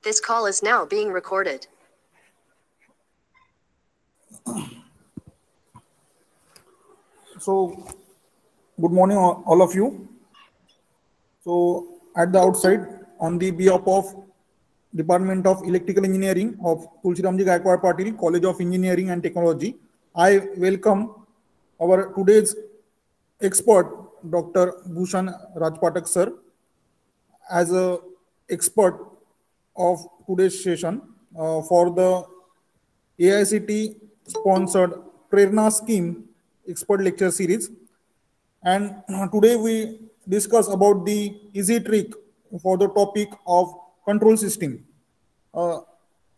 This call is now being recorded. So, good morning, all of you. So, at the outside, on the behalf of Department of Electrical Engineering of Tulsiramji Gaikwad Patil, College of Engineering and Technology, I welcome our today's expert, Dr. Bhushan Rajpatak sir, as a expert of today's session for the AICT sponsored Prerna Scheme expert lecture series. And today we discuss about the easy trick for the topic of control system. Uh,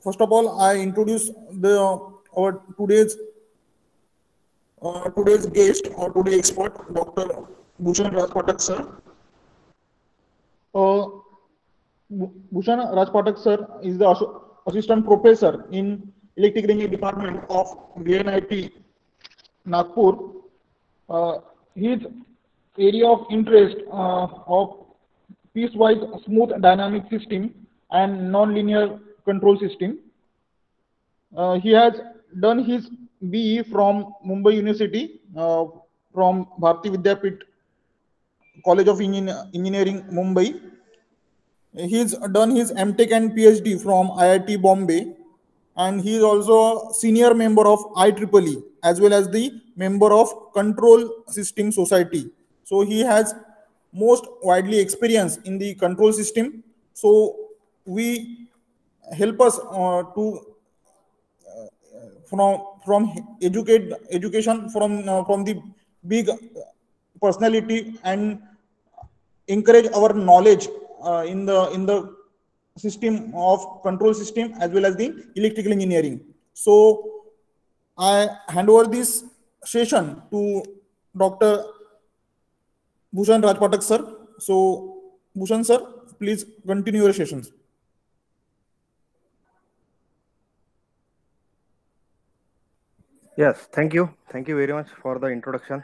First of all, I introduce the our today's guest or today's expert, Dr. Bhushan Rajpatak sir. Uh, Bhushan Rajpatak sir is the assistant professor in electrical engineering department of VNIT Nagpur. His area of interest of piecewise smooth dynamic system and non-linear control system. He has done his BE from Mumbai University, from Bharati Vidyapit College of Engineering, Mumbai. He's done his MTech and PhD from IIT Bombay, and he is also a senior member of IEEE as well as the member of Control System Society. So he has most widely experience in the control system. So we help us to from education from the big personality and encourage our knowledge in the system of control system as well as the electrical engineering. So I hand over this session to Dr. Bhushan Rajpatak sir. So Bhushan sir, please continue your sessions. Yes, thank you. Thank you very much for the introduction.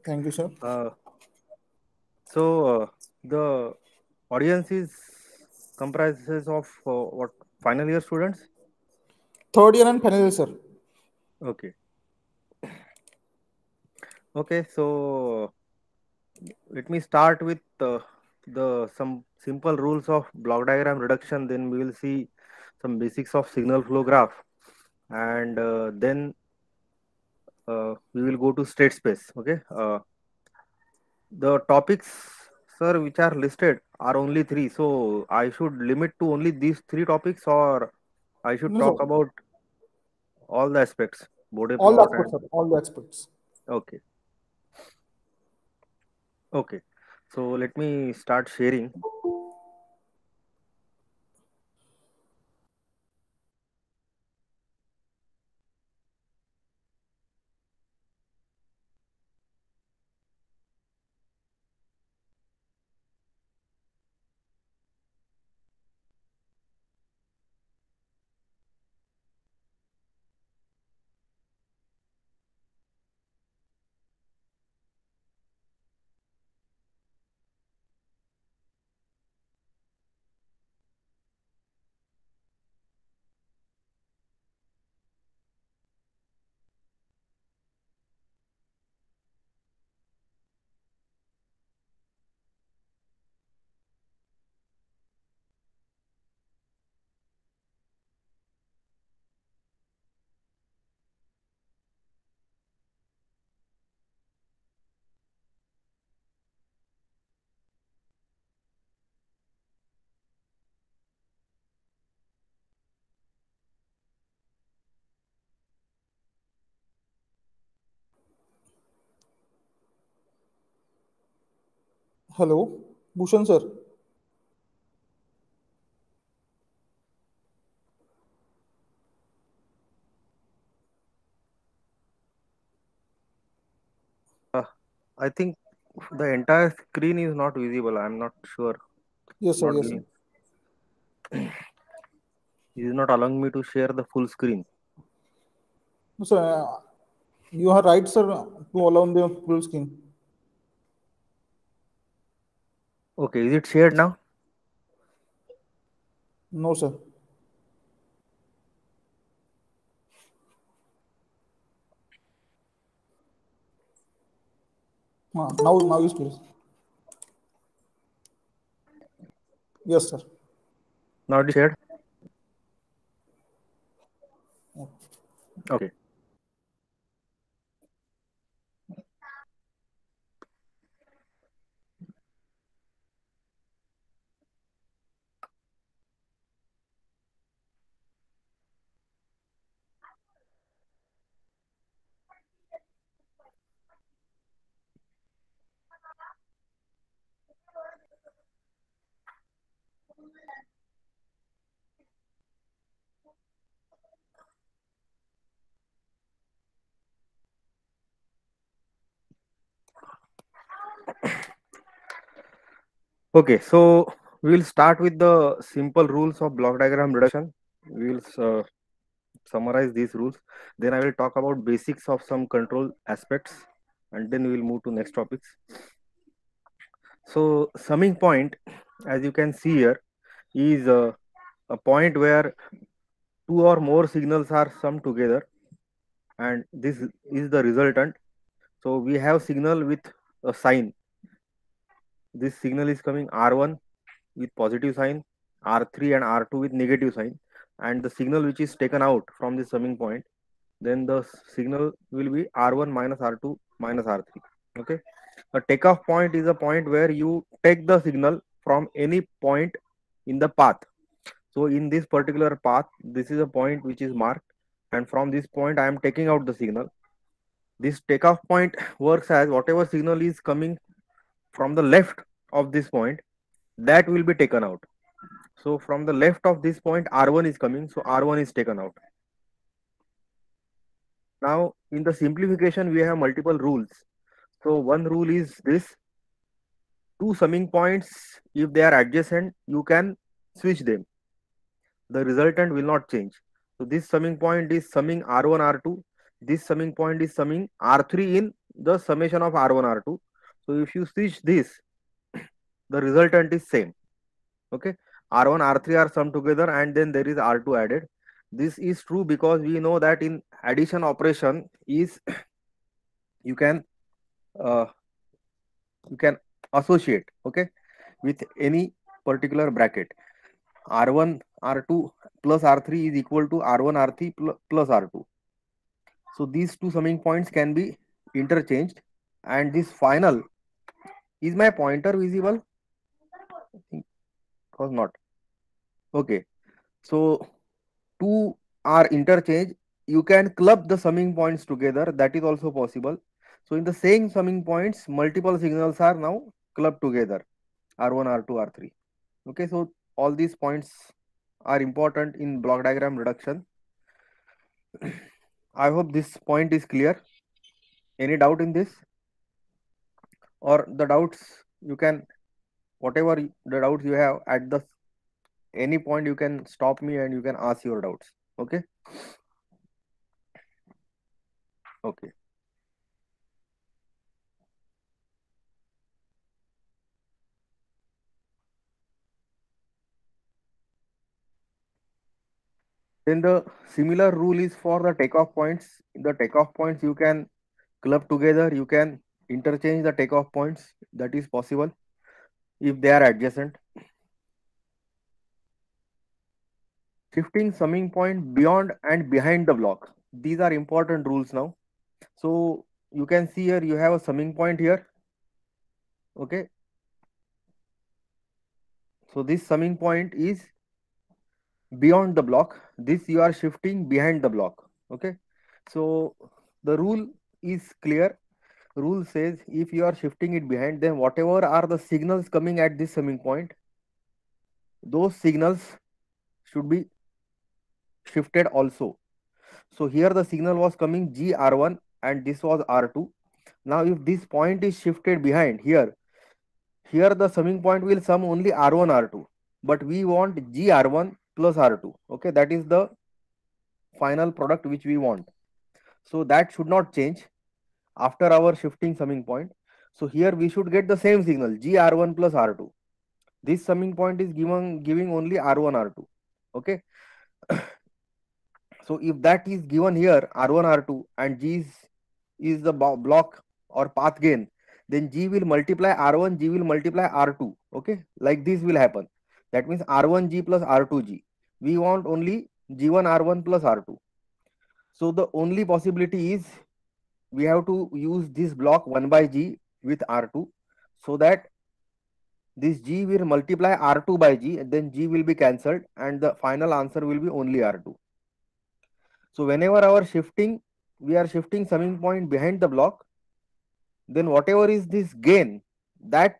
Thank you, sir. The audience is comprises of what, final year students? Third year and final year, sir. Okay. Okay, so let me start with some simple rules of block diagram reduction. Then we will see some basics of signal flow graph, and then we will go to state space. Okay. The topics, sir, which are listed are only three. So I should limit to only these three topics, or I should No, talk sir. about all the aspects, Bode All the plot aspects, and sir. All the aspects. okay. Okay. So let me start sharing. Hello, Bhushan sir. I think the entire screen is not visible. I'm not sure. Yes, sir. Not Yes, sir. being, it is not allowing me to share the full screen. No, sir, you are right, sir, to allow the full screen. Okay, is it shared now? No, sir. Now is clear. Yes, sir. Now it is shared. Okay. Okay, so we will start with the simple rules of block diagram reduction. We will summarize these rules. Then I will talk about basics of some control aspects, and then we will move to next topics. So summing point, as you can see here, is a point where two or more signals are summed together, and this is the resultant. So we have signal with a sign. This signal is coming R1 with positive sign, R3 and R2 with negative sign, and the signal which is taken out from the summing point, then the signal will be R1 minus R2 minus R3. Okay, a takeoff point is a point where you take the signal from any point in the path. So in this particular path, this is a point which is marked, and from this point I am taking out the signal. This takeoff point works as whatever signal is coming from the left of this point, that will be taken out. So from the left of this point, R1 is coming, so R1 is taken out. Now in the simplification, we have multiple rules. So one rule is this: two summing points, if they are adjacent, you can switch them. The resultant will not change. So this summing point is summing R1, R2. This summing point is summing R3 in the summation of R1, R2. So if you switch this, the resultant is same. Okay, R1, R3 are summed together, and then there is R2 added. This is true because we know that in addition operation is you can associate, okay, with any particular bracket. R1 R2 plus R3 is equal to R1 R3 plus R2. So these two summing points can be interchanged, and this final, is my pointer visible? I think it was not. Okay, so two are interchanged. You can club the summing points together. That is also possible. So in the same summing points, multiple signals are now clubbed together. R1, R2, R3. Okay, so all these points are important in block diagram reduction. I hope this point is clear. Any doubt in this? Or the doubts you can, whatever the doubts you have at the any point, you can stop me and you can ask your doubts. Okay. Okay. Then the similar rule is for the takeoff points. In the takeoff points, you can club together, you can interchange the takeoff points. That is possible if they are adjacent. Shifting summing point beyond and behind the block. These are important rules now. So you can see here you have a summing point here. Okay. So this summing point is beyond the block. This you are shifting behind the block. Okay. So the rule is clear. Rule says if you are shifting it behind, then whatever are the signals coming at this summing point, those signals should be shifted also. So here the signal was coming GR1 and this was R2. Now if this point is shifted behind here the summing point will sum only R1, R2, but we want GR1 plus R2. Okay, that is the final product which we want. So that should not change after our shifting summing point. So here we should get the same signal GR1 plus R2. This summing point is giving only R1, R2. Okay. So if that is given here, R1, R2, and G is the block or path gain, then G will multiply R1, G will multiply R2. Okay, like this will happen. That means R1G plus R2G. We want only G1 R1 plus R2. So the only possibility is we have to use this block 1 by G with R2, so that this G will multiply R2 by G, and then G will be cancelled, and the final answer will be only R2. So whenever we are shifting summing point behind the block, then whatever is this gain, that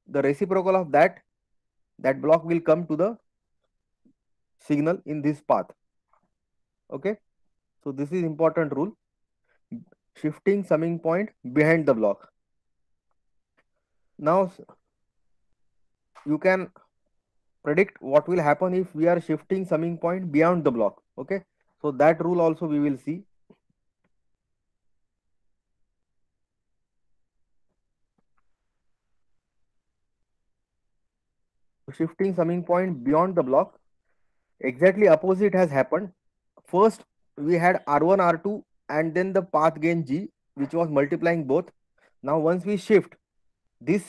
the reciprocal of that block will come to the signal in this path. Okay, so this is important rule, shifting summing point behind the block. Now you can predict what will happen if we are shifting summing point beyond the block. Okay, so that rule also we will see. Shifting summing point beyond the block, exactly opposite has happened. First we had R1, R2, and then the path gain G, which was multiplying both. Now once we shift, this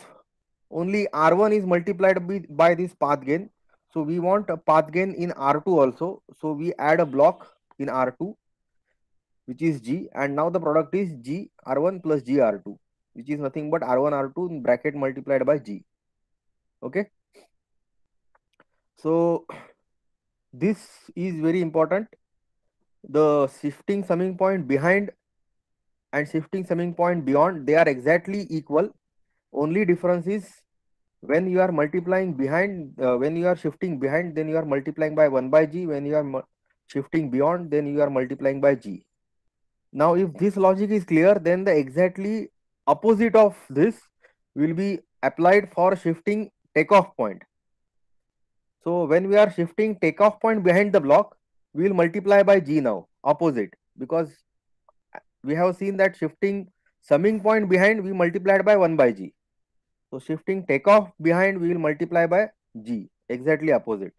only R1 is multiplied by this path gain. So we want a path gain in R2 also. So we add a block in R2, which is G, and now the product is G R1 plus G R2, which is nothing but R1 R2 in bracket multiplied by G. Okay. So this is very important. The shifting summing point behind and shifting summing point beyond, they are exactly equal. Only difference is when you are multiplying behind, when you are shifting behind, then you are multiplying by 1 by G. When you are shifting beyond, then you are multiplying by G. Now if this logic is clear, then the exactly opposite of this will be applied for shifting takeoff point. So when we are shifting takeoff point behind the block, we will multiply by G now, opposite, because we have seen that shifting summing point behind, we multiplied by 1 by G. So shifting takeoff behind, we will multiply by G, exactly opposite.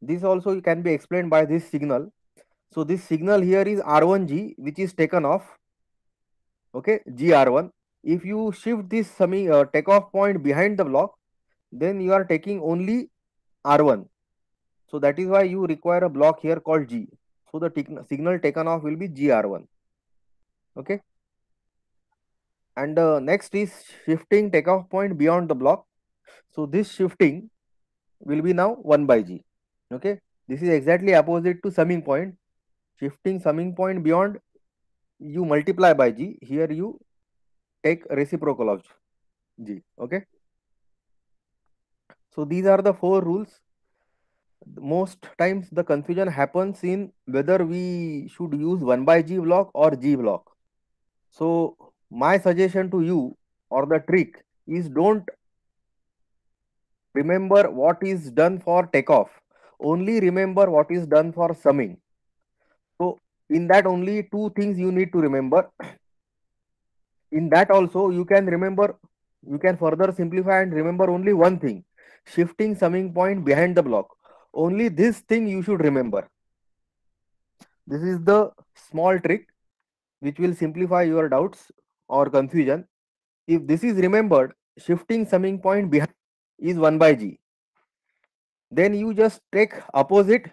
This also can be explained by this signal. So this signal here is R1G, which is taken off. Okay, GR1. If you shift this takeoff point behind the block, then you are taking only R1. So that is why you require a block here called G. So the signal taken off will be GR1. Okay. And next is shifting takeoff point beyond the block. So this shifting will be now 1 by G. Okay. This is exactly opposite to summing point. Shifting summing point beyond, you multiply by G. Here you take reciprocal of G. Okay. So these are the 4 rules. Most times the confusion happens in whether we should use 1 by G block or G block. So my suggestion to you, or the trick, is don't remember what is done for takeoff. Only remember what is done for summing. So in that only 2 things you need to remember. In that also you can remember, you can further simplify and remember only one thing: shifting summing point behind the block. Only this thing you should remember. This is the small trick which will simplify your doubts or confusion. If this is remembered, shifting summing point behind is 1 by G. Then you just take opposite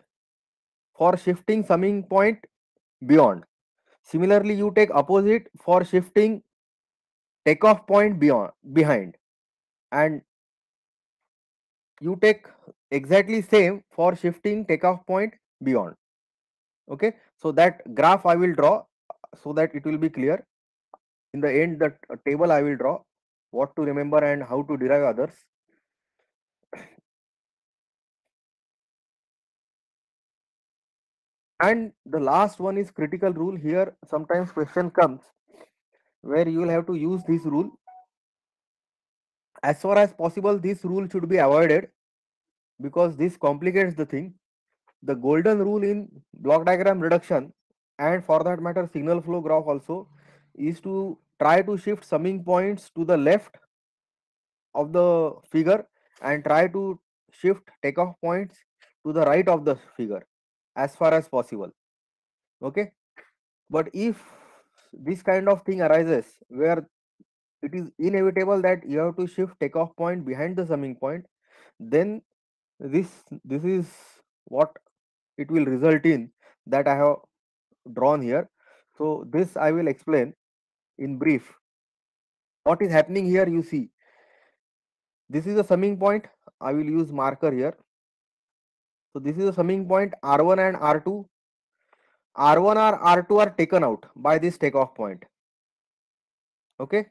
for shifting summing point beyond. Similarly, you take opposite for shifting takeoff point behind, and you take exactly same for shifting takeoff point beyond. Okay, so that graph I will draw so that it will be clear. In the end, the table I will draw, what to remember and how to derive others. And the last one is critical rule. Here sometimes question comes where you will have to use this rule. As far as possible, this rule should be avoided because this complicates the thing. The golden rule in block diagram reduction, and for that matter signal flow graph also, is to try to shift summing points to the left of the figure and try to shift takeoff points to the right of the figure as far as possible. Okay, but if this kind of thing arises where it is inevitable that you have to shift takeoff point behind the summing point, then this is what it will result in, that I have drawn here. So this I will explain in brief. What is happening here, you see, this is a summing point. I will use marker here. So this is a summing point R1 and R2. R1 or R2 are taken out by this takeoff point. Okay.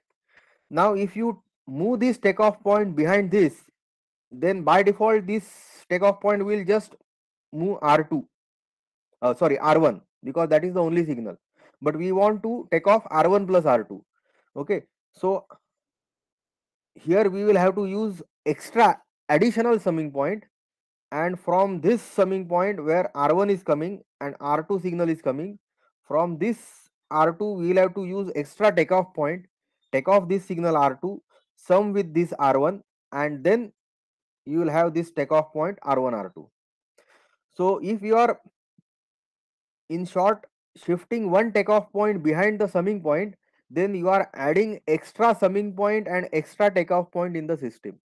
Now if you move this takeoff point behind this, then by default this takeoff point will just move R2, sorry, R1, because that is the only signal. But we want to take off R1 plus R2. Okay. So here we will have to use extra additional summing point, and from this summing point where R1 is coming and R2 signal is coming, from this R2 we will have to use extra takeoff point, take off this signal R2, sum with this R1, and then you will have this takeoff point R1 R2. So if you are, in short, shifting one takeoff point behind the summing point, then you are adding extra summing point and extra takeoff point in the system.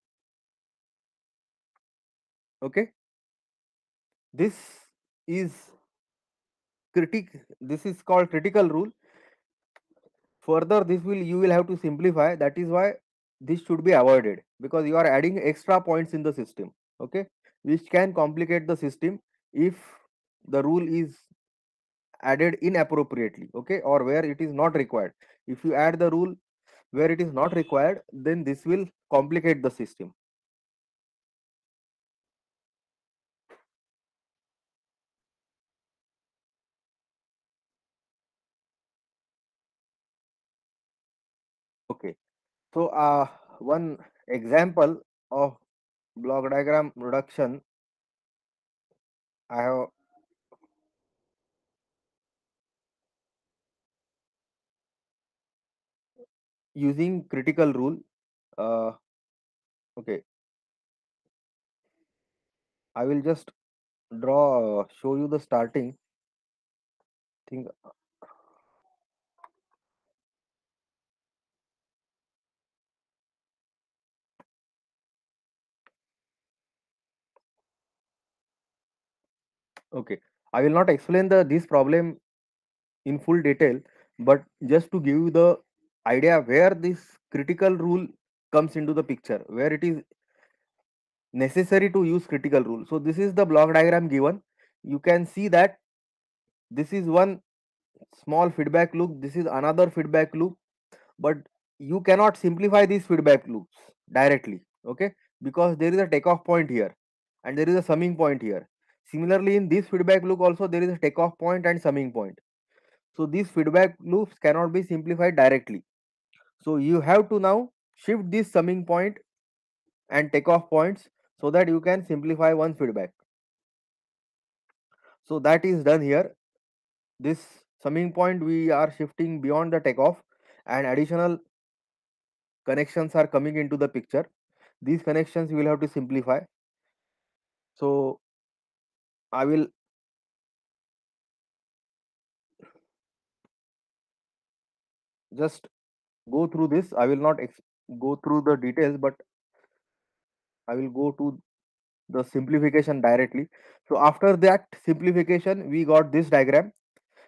Okay, this is this is called critical rule. Further, this will, you will have to simplify. That is why this should be avoided, because you are adding extra points in the system. Okay, which can complicate the system if the rule is added inappropriately, okay, or where it is not required. If you add the rule where it is not required, then this will complicate the system. Okay, so one example of block diagram reduction I have using critical rule. Okay, I will just draw, show you the starting thing. Okay, I will not explain this problem in full detail, but just to give you the idea where this critical rule comes into the picture, where it is necessary to use critical rule. So this is the block diagram given. You can see that this is one small feedback loop, this is another feedback loop, but you cannot simplify these feedback loops directly, okay, because there is a takeoff point here and there is a summing point here. Similarly, in this feedback loop also there is a takeoff point and summing point. So these feedback loops cannot be simplified directly. So you have to now shift this summing point and takeoff points so that you can simplify one feedback. So that is done here. This summing point we are shifting beyond the takeoff, and additional connections are coming into the picture. These connections you will have to simplify. So I will just go through this. I will not go through the details, but I will go to the simplification directly. So after that simplification, we got this diagram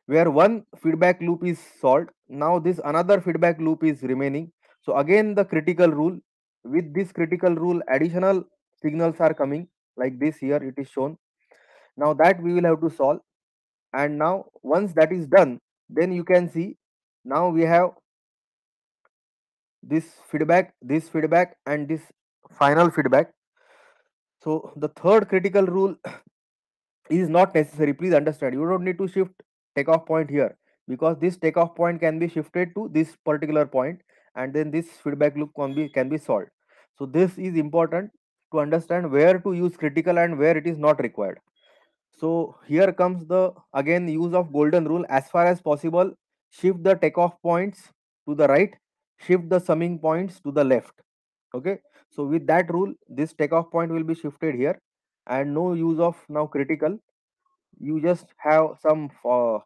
where one feedback loop is solved. Now this another feedback loop is remaining. So again the critical rule, with this critical rule additional signals are coming, like this here it is shown. Now that we will have to solve, and now once that is done, then you can see now we have this feedback and this final feedback. So the third critical rule is not necessary. Please understand, you don't need to shift takeoff point here, because this takeoff point can be shifted to this particular point, and then this feedback loop can be solved. So this is important to understand where to use critical and where it is not required. So here comes the again use of golden rule. As far as possible, shift the takeoff points to the right, shift the summing points to the left. Okay, so with that rule, this takeoff point will be shifted here, and no use of now critical. You just have some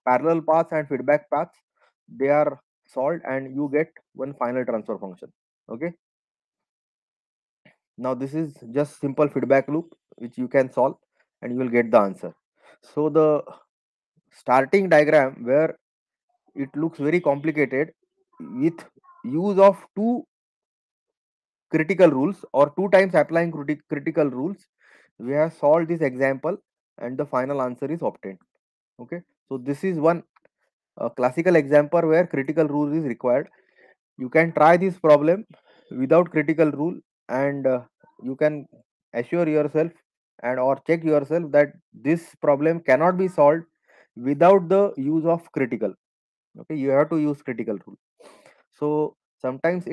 parallel paths and feedback paths. They are solved and you get one final transfer function. Okay, now this is just simple feedback loop which you can solve and you will get the answer. So the starting diagram where it looks very complicated, with use of two critical rules or two times applying critical rules, we have solved this example and the final answer is obtained. Okay, so this is one classical example where critical rule is required. You can try this problem without critical rule, and you can assure yourself and or check yourself that this problem cannot be solved without the use of critical. Okay, you have to use critical rule. So sometimes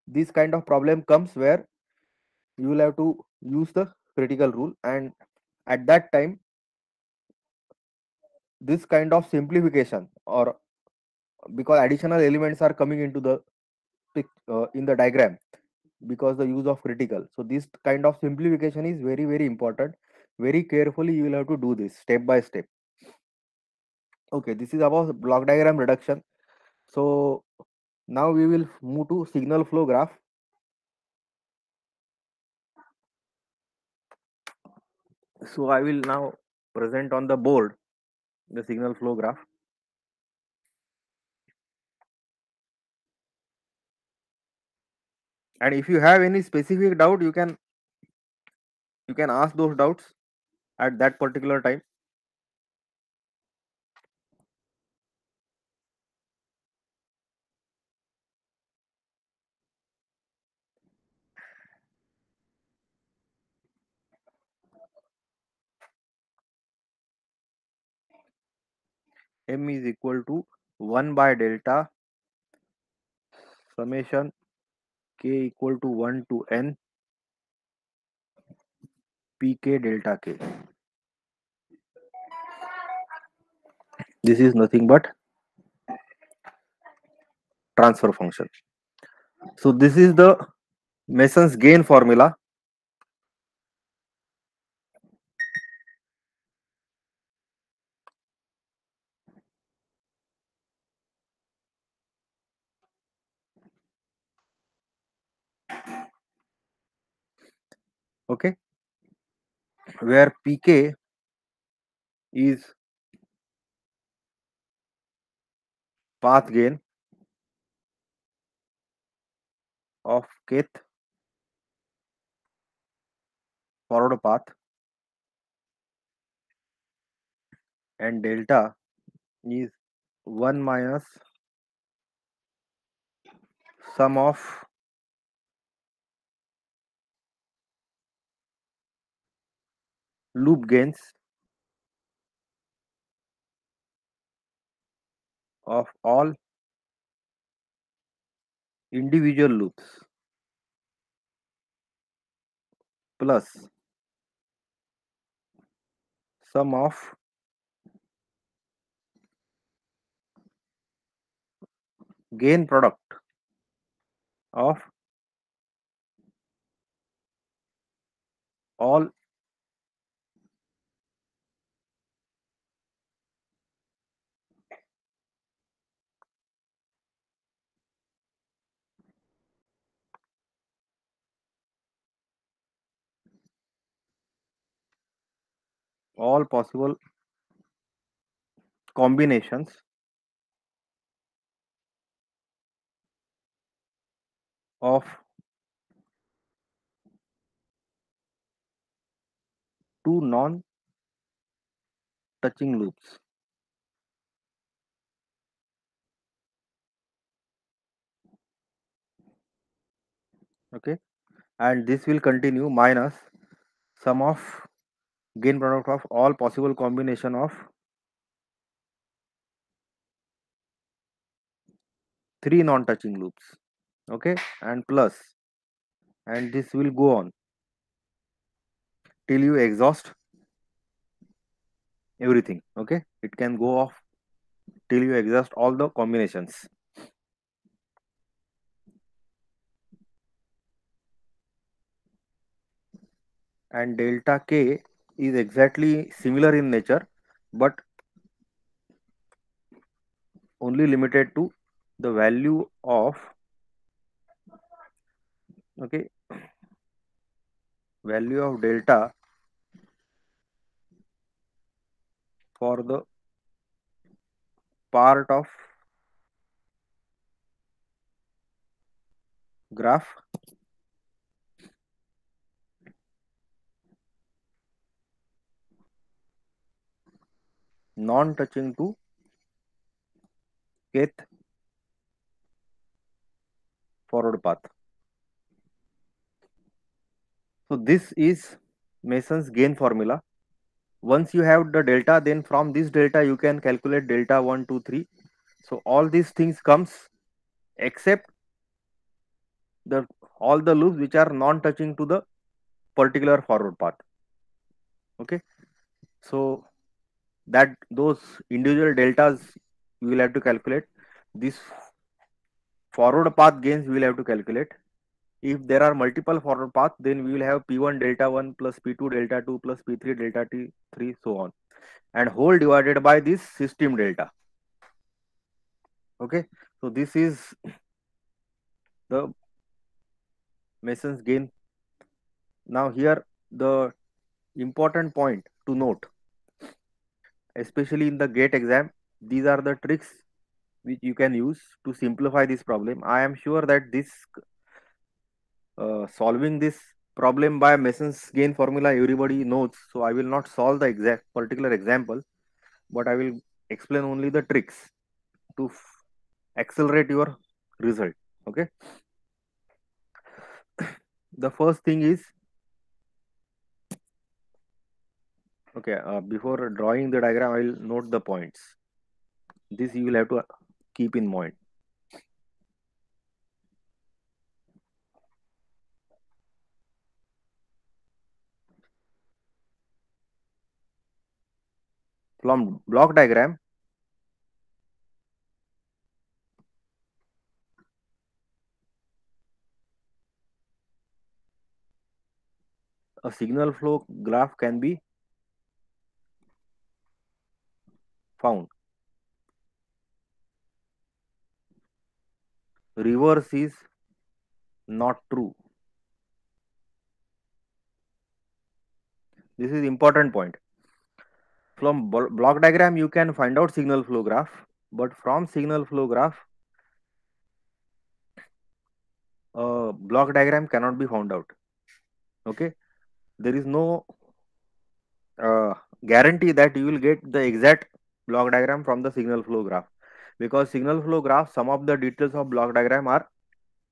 this kind of problem comes where you will have to use the critical rule, and at that time this kind of simplification, or because additional elements are coming into the in the diagram because the use of critical, so this kind of simplification is very important. Very carefully you will have to do this step by step. Okay, this is about block diagram reduction. So now we will move to signal flow graph. So I will now present on the board the signal flow graph. And if you have any specific doubt, you can ask those doubts at that particular time. M is equal to 1 by delta summation k equal to 1 to n pk delta k. This is nothing but transfer function. So this is the Mason's gain formula. Okay, where pk is path gain of kth forward path, and delta is 1 minus sum of loop gains of all individual loops plus sum of gain product of all possible combinations of two non touching loops. Okay, and this will continue minus sum of gain product of all possible combination of three non touching loops. Okay, and plus, and this will go on till you exhaust everything. Okay, it can go off till you exhaust all the combinations. and delta K is exactly similar in nature, but only limited to the value of, okay, value of delta for the part of graph non touching to kth forward path. So this is Mason's gain formula. Once you have the delta, then from this delta you can calculate delta 1, 2, 3. So all these things comes except the all the loops which are non touching to the particular forward path. Okay, so that those individual deltas you will have to calculate. This forward path gains we will have to calculate. If there are multiple forward paths, then we will have P1 delta 1 plus P2 delta 2 plus P3 delta T3, so on, and whole divided by this system delta. Okay, so this is the Mason's gain. Now here the important point to note, especially in the GATE exam, these are the tricks which you can use to simplify this problem. I am sure that this solving this problem by Mason's gain formula everybody knows, so I will not solve the exact particular example, but I will explain only the tricks to accelerate your result. Okay, the first thing is, okay, before drawing the diagram I will note the points. This you will have to keep in mind. From block diagram, a signal flow graph can be found. Reverse is not true. This is important point. From block diagram you can find out signal flow graph, but from signal flow graph block diagram cannot be found out. Okay, there is no guarantee that you will get the exact block diagram from the signal flow graph, because signal flow graph some of the details of block diagram are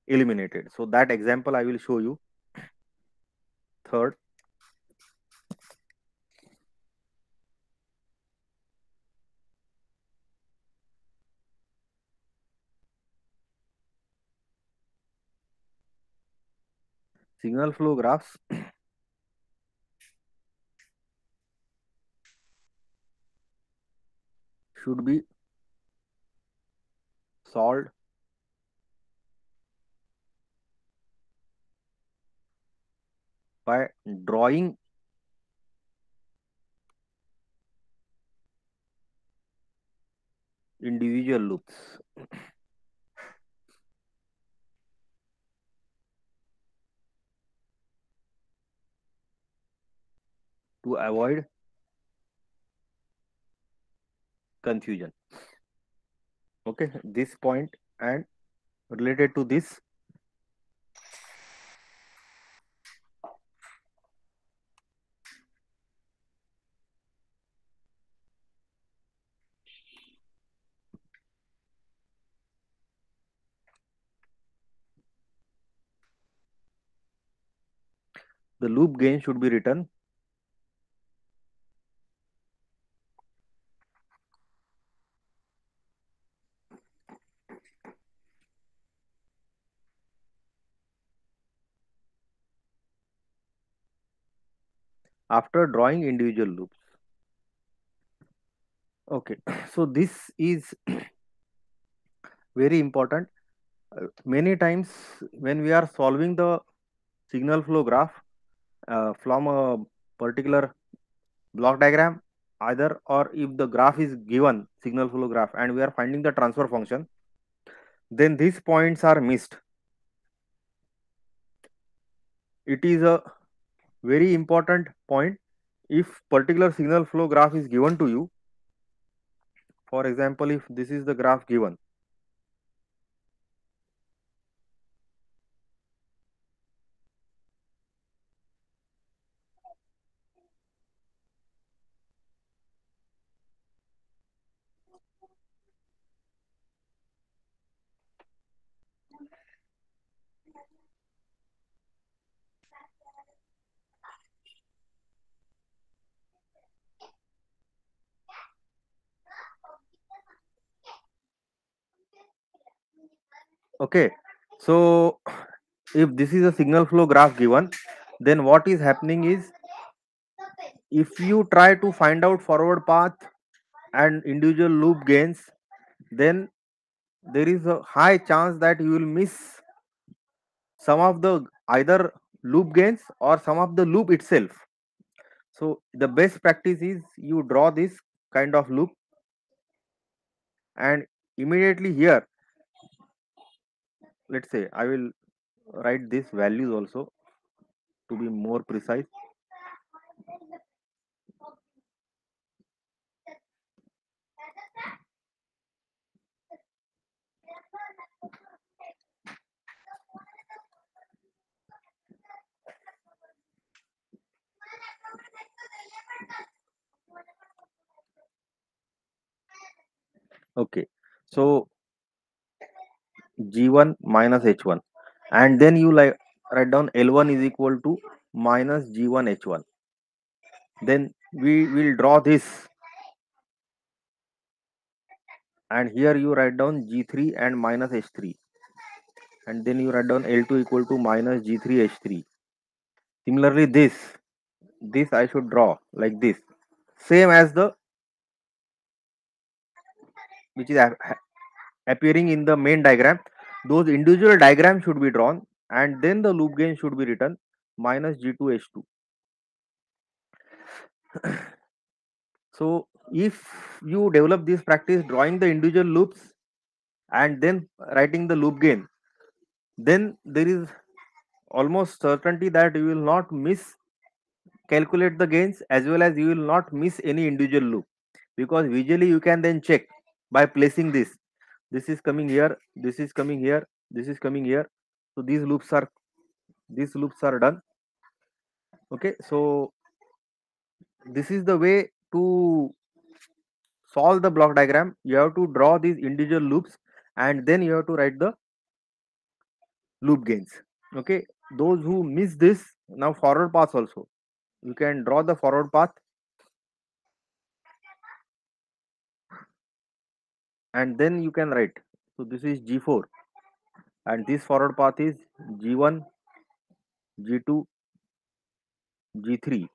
eliminated. So that example I will show you. Third, signal flow graphs should be solved by drawing individual loops. To avoid confusion. Okay, this point and related to this, the loop gain should be written after drawing individual loops. Okay, so this is very important. Many times when we are solving the signal flow graph, from a particular block diagram, either or if the graph is given signal flow graph and we are finding the transfer function, then these points are missed. It is a very important point. If particular signal flow graph is given to you, for example, if this is the graph given, okay, so if this is a signal flow graph given, then what is happening is, if you try to find out forward path and individual loop gains, then there is a high chance that you will miss some of the either loop gains or some of the loop itself. So the best practice is you draw this kind of loop, and immediately here, let's say I will write these values also to be more precise. Okay, so G1 minus H1, and then you like write down L1 is equal to minus G1 H1. Then we will draw this, and here you write down G3 and minus H3, and then you write down L2 equal to minus G3 H3. Similarly, this I should draw like this, same as the which is appearing in the main diagram. Those individual diagrams should be drawn, and then the loop gain should be written minus G2 H2. So if you develop this practice drawing the individual loops and then writing the loop gain, then there is almost certainty that you will not miss calculate the gains, as well as you will not miss any individual loop, because visually you can then check by placing this is coming here, this is coming here, this is coming here. So these loops are done. Okay, so this is the way to solve the block diagram. You have to draw these individual loops, and then you have to write the loop gains. Okay, those who miss this, now forward paths also, you can draw the forward path, and then you can write. So this is G4, and this forward path is G1, G2, G3.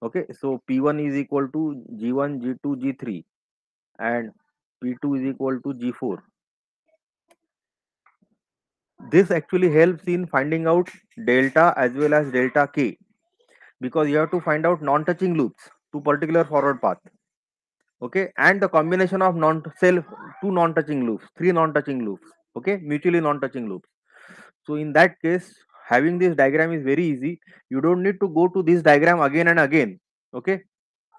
Okay, so P1 is equal to G1, G2, G3, and P2 is equal to G4. This actually helps in finding out delta as well as delta K, because you have to find out non-touching loops to particular forward path. Okay, and the combination of two non-touching loops, three non-touching loops. Okay, mutually non-touching loops. So in that case, having this diagram is very easy. You don't need to go to this diagram again and again, okay,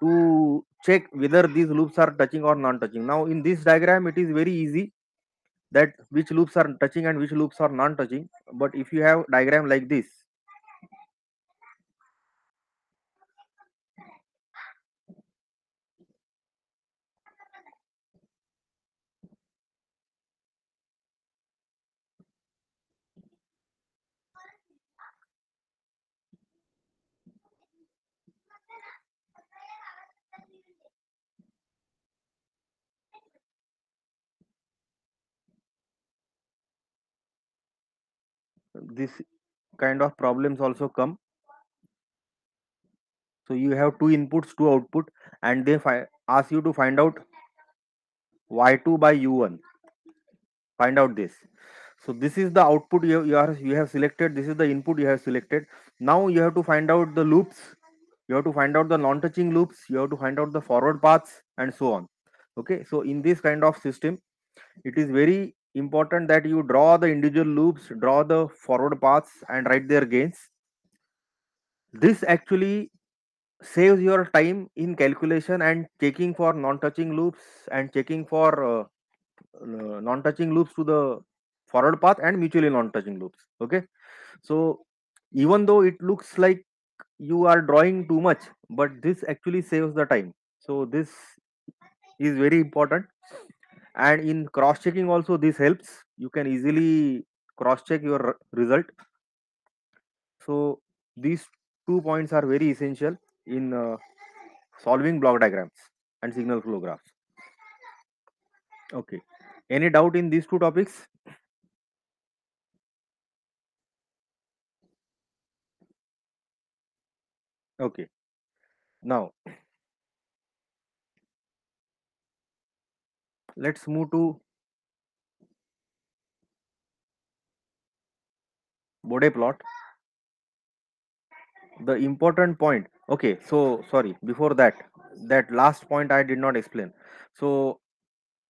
to check whether these loops are touching or non-touching. Now in this diagram, it is very easy that which loops are touching and which loops are non-touching. But if you have diagram like this, this kind of problems also come. So you have two inputs, two output, and they ask you to find out y2 by u1. Find out this. So this is the output you have selected. This is the input you have selected. Now you have to find out the loops. You have to find out the non-touching loops. You have to find out the forward paths and so on. Okay. So in this kind of system, it is very important that you draw the individual loops, draw the forward paths, and write their gains. This actually saves your time in calculation and checking for non-touching loops and checking for non-touching loops to the forward path and mutually non-touching loops. Okay, so even though it looks like you are drawing too much, but this actually saves the time. So this is very important, and in cross-checking also this helps. You can easily cross-check your result. So these 2 points are very essential in solving block diagrams and signal flow graphs. Okay, any doubt in these two topics? Okay, now let's move to Bode plot. The important point. Okay, so sorry, before that, that last point I did not explain. So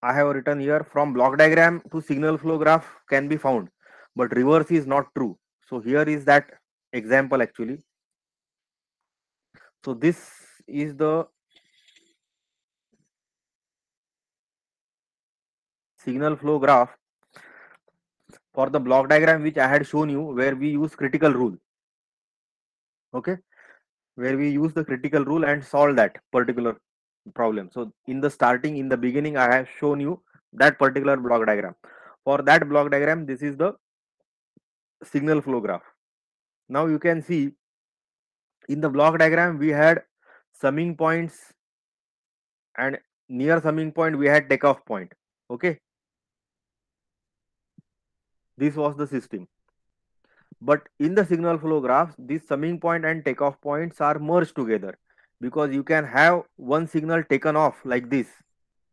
I have written here, from block diagram to signal flow graph can be found, but reverse is not true. So here is that example actually. So this is the signal flow graph for the block diagram which I had shown you, where we use critical rule. Okay, where we use the critical rule and solve that particular problem. So in the starting, in the beginning, I have shown you that particular block diagram. For that block diagram, this is the signal flow graph. Now you can see in the block diagram we had summing points, and near summing point we had takeoff point. Okay, this was the system. But in the signal flow graph, this summing point and takeoff points are merged together, because you can have one signal taken off like this.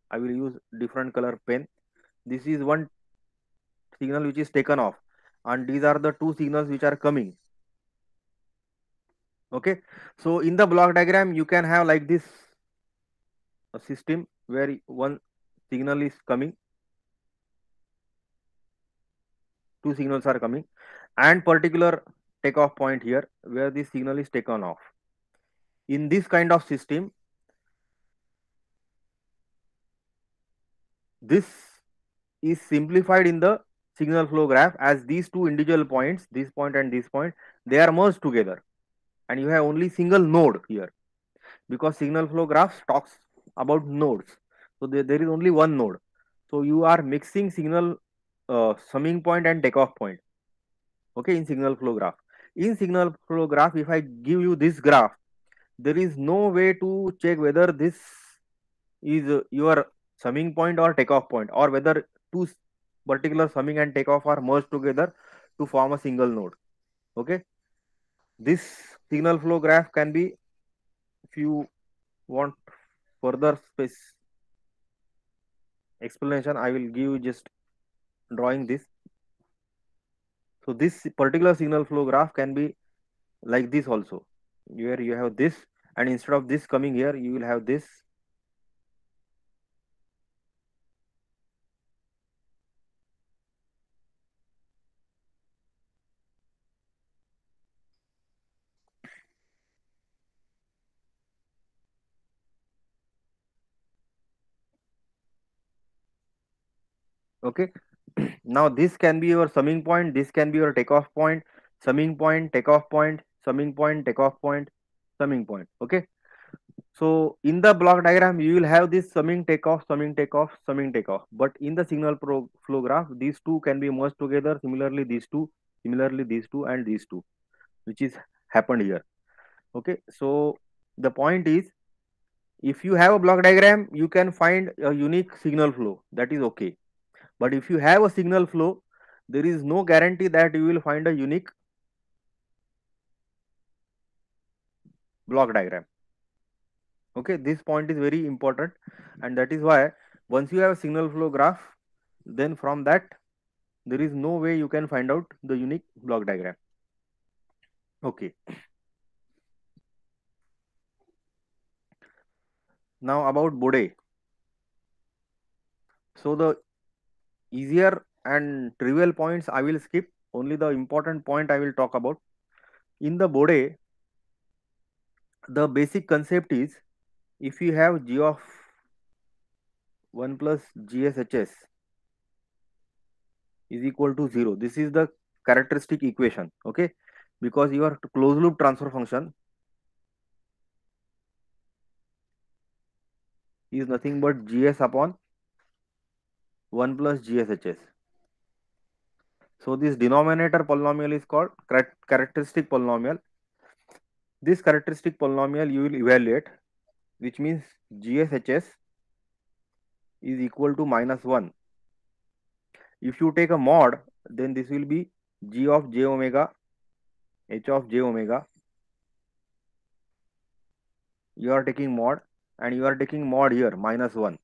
I will use different color pen. This is one signal which is taken off, and these are the two signals which are coming. Okay, so in the block diagram you can have like this a system where one signal is coming, two signals are coming, and particular takeoff point here where the signal is taken off. In this kind of system, this is simplified in the signal flow graph, as these two individual points, this point and this point, they are merged together, and you have only single node here, because signal flow graph talks about nodes. So there is only one node. So you are mixing signal summing point and takeoff point. Okay, in signal flow graph. In signal flow graph, if I give you this graph, there is no way to check whether this is your summing point or takeoff point, or whether two particular summing and takeoff are merged together to form a single node. Okay, this signal flow graph can be, if you want further space explanation, I will give you just drawing this. So this particular signal flow graph can be like this also, where you have this, and instead of this coming here, you will have this. Okay, now this can be your summing point, this can be your takeoff point, summing point, takeoff point, summing point, takeoff point, summing point. Okay, so in the block diagram you will have this summing, takeoff, summing, takeoff, summing, takeoff, but in the signal flow graph these two can be merged together. Similarly these two, similarly these two, and these two, which is happened here. Okay, so the point is, if you have a block diagram you can find a unique signal flow, that is okay. But if you have a signal flow, there is no guarantee that you will find a unique block diagram. Okay, this point is very important, and that is why once you have a signal flow graph, then from that there is no way you can find out the unique block diagram. Okay. Now about Bode. So the easier and trivial points I will skip. Only the important point I will talk about. In the Bode, the basic concept is, if you have g of 1 plus GSHS is equal to 0. This is the characteristic equation, okay? Because your closed loop transfer function is nothing but GS upon 1 plus GSHS. So this denominator polynomial is called characteristic polynomial. This characteristic polynomial you will evaluate, which means GSHS is equal to -1. If you take a mod, then this will be G of j omega, H of j omega. You are taking mod, and you are taking mod here -1.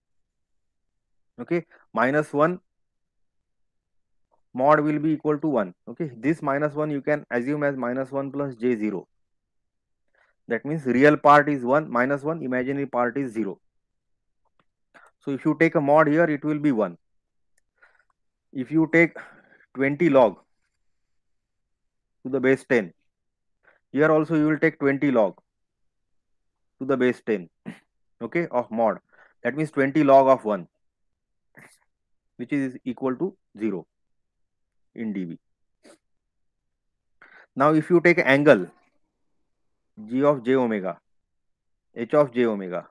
Okay, -1 mod will be equal to 1. Okay, this -1 you can assume as -1 plus j0. That means real part is 1, -1, imaginary part is 0. So if you take a mod here, it will be 1. If you take 20 log to the base 10, here also you will take 20 log to the base 10, okay, of mod. That means 20 log of 1, which is equal to 0 in dB. Now if you take angle G of j omega, H of j omega,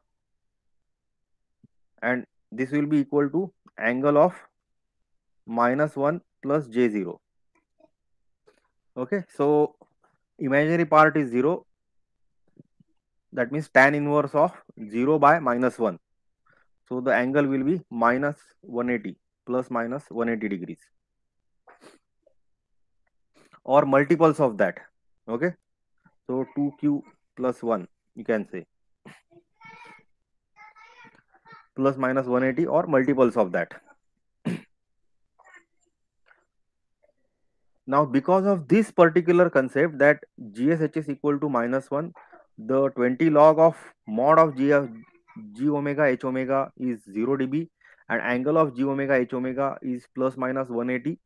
and this will be equal to angle of -1 plus j0. Okay, so imaginary part is 0. That means tan inverse of 0 by -1. So the angle will be -180 plus -180 degrees, or multiples of that. Okay, so 2q plus 1, you can say, plus -180 or multiples of that. Now because of this particular concept that GSHS equal to -1, the 20 log of mod of G omega H omega is 0 dB, and angle of G omega H omega is plus minus 180,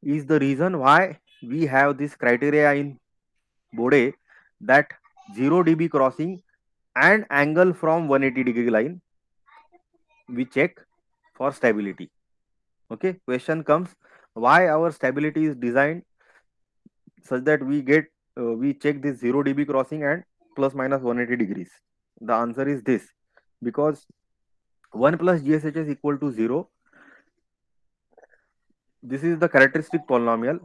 is the reason why we have this criteria in Bode that 0 dB crossing and angle from 180 degree line we check for stability. Okay, question comes, why our stability is designed such that we get we check this 0 dB crossing and plus minus 180 degrees. The answer is this, because 1 plus GSHS is equal to 0. This is the characteristic polynomial.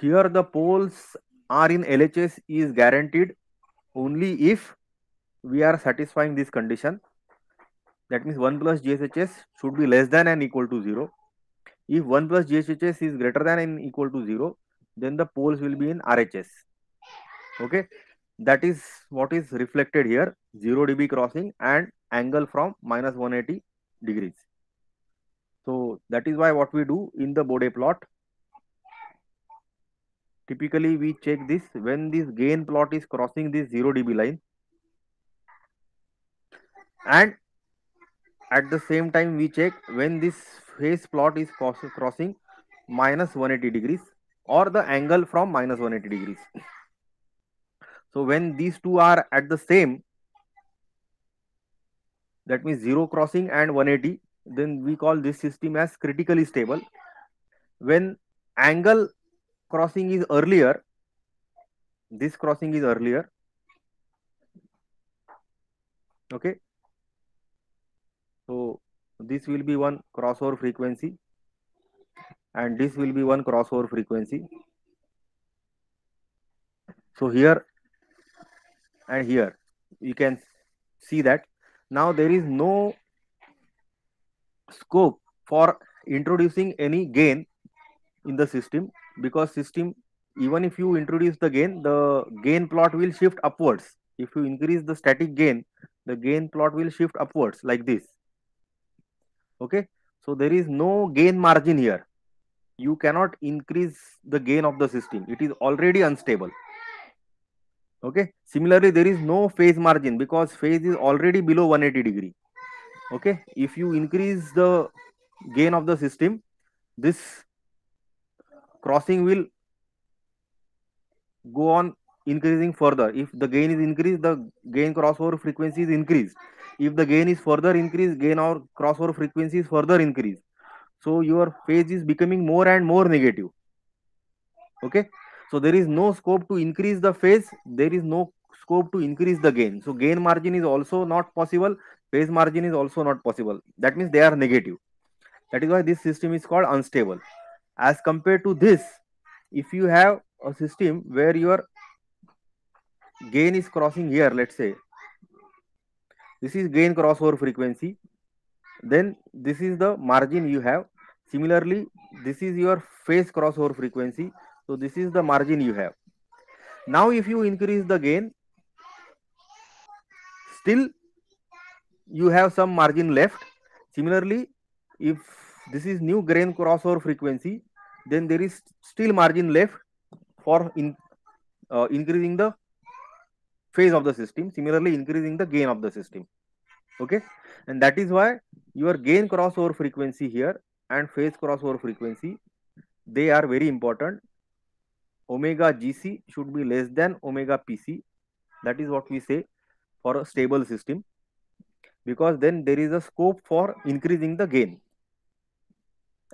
Here the poles are in LHS is guaranteed only if we are satisfying this condition. That means 1 plus GSHS should be less than and equal to 0. If 1 plus GSHS is greater than and equal to 0, then the poles will be in RHS. Okay, that is what is reflected here, 0 dB crossing and angle from -180 degrees. So that is why what we do in the Bode plot, typically we check this when this gain plot is crossing this 0 dB line, and at the same time we check when this phase plot is crossing -180 degrees or the angle from -180 degrees. So when these two are at the same, that means 0 crossing and 180, then we call this system as critically stable. When angle crossing is earlier, this crossing is earlier, okay, so this will be one crossover frequency and this will be one crossover frequency. So here and here you can see that now there is no scope for introducing any gain in the system, because system, even if you introduce the gain plot will shift upwards. If you increase the static gain, the gain plot will shift upwards like this. Okay, so there is no gain margin here. you cannot increase the gain of the system. It is already unstable. Okay. Similarly, there is no phase margin because phase is already below 180 degree. Okay. If you increase the gain of the system, this crossing will go on increasing further. If the gain is increased, the gain crossover frequency is increased. If the gain is further increased, gain or crossover frequency is further increased. So your phase is becoming more and more negative. Okay. So there is no scope to increase the phase. There is no scope to increase the gain. So gain margin is also not possible. Phase margin is also not possible. That means they are negative. That is why this system is called unstable. As compared to this, if you have a system where your gain is crossing here, let's say this is gain crossover frequency, then this is the margin you have. Similarly, this is your phase crossover frequency, so this is the margin you have. Now if you increase the gain, still you have some margin left. Similarly, if this is new gain crossover frequency, then there is still margin left for increasing the phase of the system, similarly increasing the gain of the system. Okay. And that is why your gain crossover frequency here and phase crossover frequency, they are very important. Omega GC should be less than omega PC. That is what we say for a stable system, because then there is a scope for increasing the gain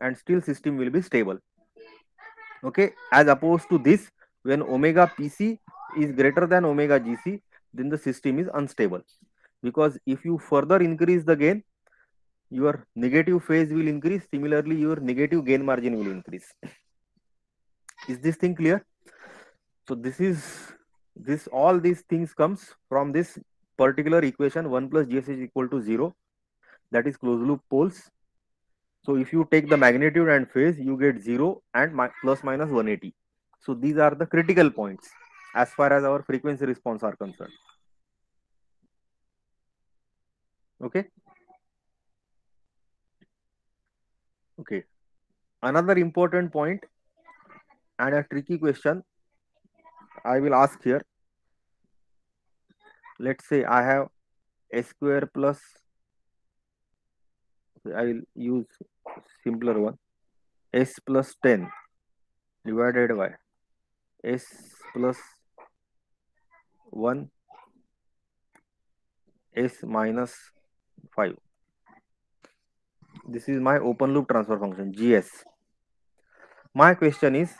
and still system will be stable. Okay. As opposed to this, when omega PC is greater than omega GC, then the system is unstable, because if you further increase the gain, your negative phase will increase. Similarly, your negative gain margin will increase. Is this thing clear? So this all these things comes from this particular equation, 1 plus GS is equal to 0. That is closed loop poles. So if you take the magnitude and phase, you get 0 and plus minus 180. So these are the critical points as far as our frequency response are concerned. Okay. Okay. Another important point and a tricky question I will ask here. Let's say I have s square plus, I will use simpler one, s plus 10 divided by s plus 1 s minus 5. This is my open loop transfer function GS. My question is,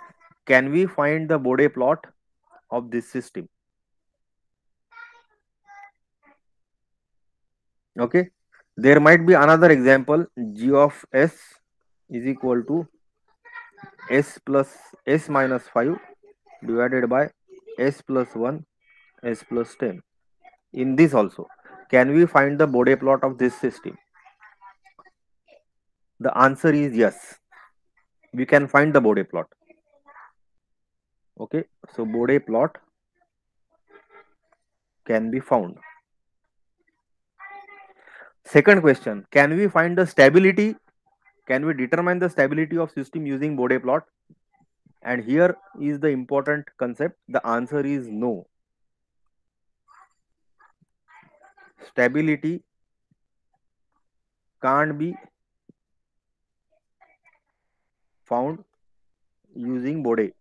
can we find the Bode plot of this system? Okay. There might be another example, g of s is equal to s plus s minus 5 divided by s plus 1 s plus 10. In this also, can we find the Bode plot of this system? The answer is yes. We can find the Bode plot. Okay. So Bode plot can be found. Second question, can we find the stability? Can we determine the stability of system using Bode plot? And here is the important concept. The answer is no. Stability can't be found using Bode.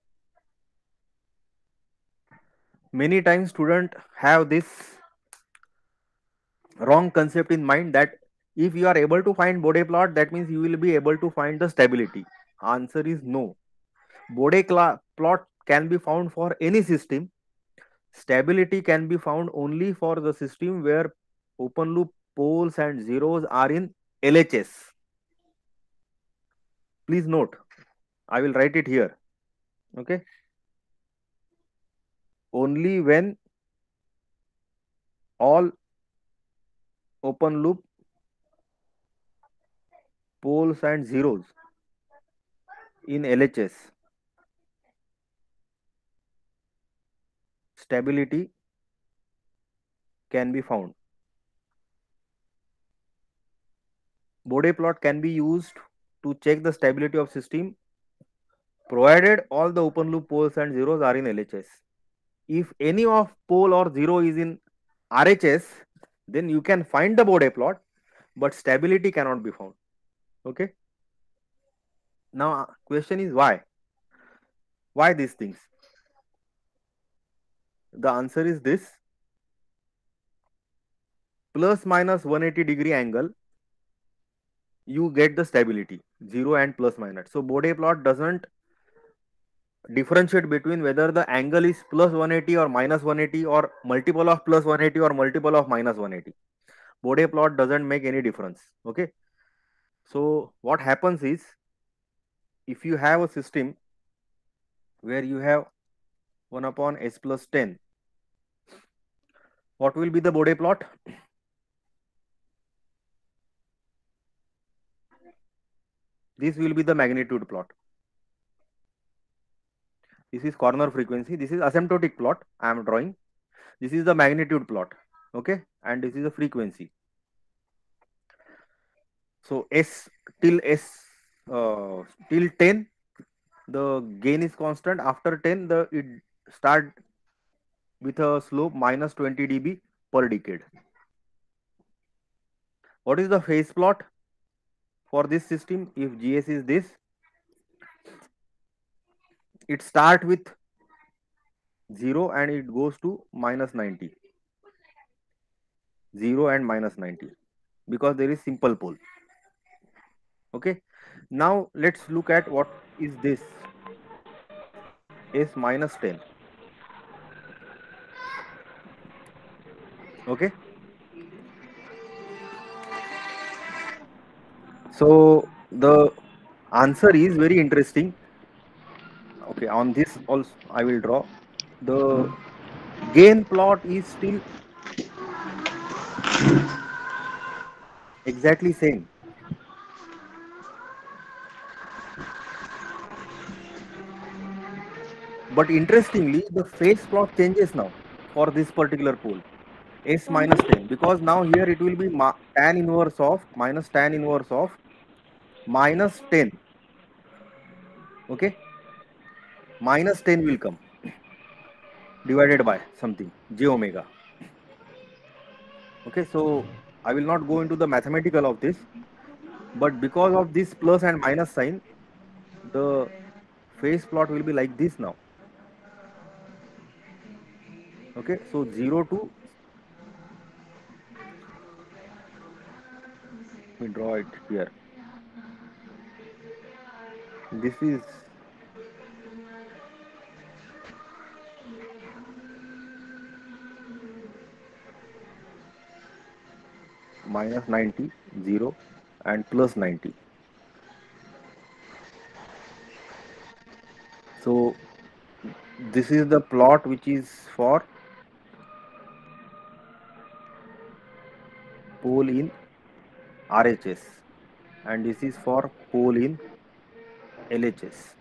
Many times students have this wrong concept in mind that if you are able to find Bode plot, that means you will be able to find the stability. Answer is no. Bode plot can be found for any system. Stability can be found only for the system where open loop poles and zeros are in LHS. Please note, I will write it here. Okay. Only when all open loop poles and zeros in LHS, stability can be found. Bode plot can be used to check the stability of system provided all the open loop poles and zeros are in LHS. If any of pole or zero is in RHS, then you can find the Bode plot, but stability cannot be found. Okay. Now question is why? Why these things? The answer is this: plus minus 180-degree angle, you get the stability, 0 and plus minus. So Bode plot doesn't differentiate between whether the angle is plus 180 or minus 180 or multiple of plus 180 or multiple of minus 180. Bode plot doesn't make any difference. Okay. So what happens is, if you have a system where you have 1 upon s plus 10, what will be the Bode plot? This will be the magnitude plot. This is corner frequency. This is asymptotic plot I am drawing. This is the magnitude plot. Okay. And this is the frequency. So S till 10, the gain is constant. After 10, it start with a slope minus 20 dB per decade. What is the phase plot for this system? If GS is this, it start with 0 and it goes to minus 90. 0 and minus 90, because there is simple pole. Okay. Now let's look at what is this S minus 10. Okay. So the answer is very interesting. Okay, on this also I will draw. The gain plot is still exactly same. But interestingly, the phase plot changes now for this particular pole, S minus 10, because now here it will be tan inverse of minus tan inverse of minus 10. Okay. Minus 10 will come divided by something, j omega. Okay. So I will not go into the mathematical of this, but because of this plus and minus sign, the phase plot will be like this now. Okay. So 0 to, let me draw it here. This is minus 90, 0 and plus 90. So this is the plot which is for pole in RHS, and this is for pole in LHS.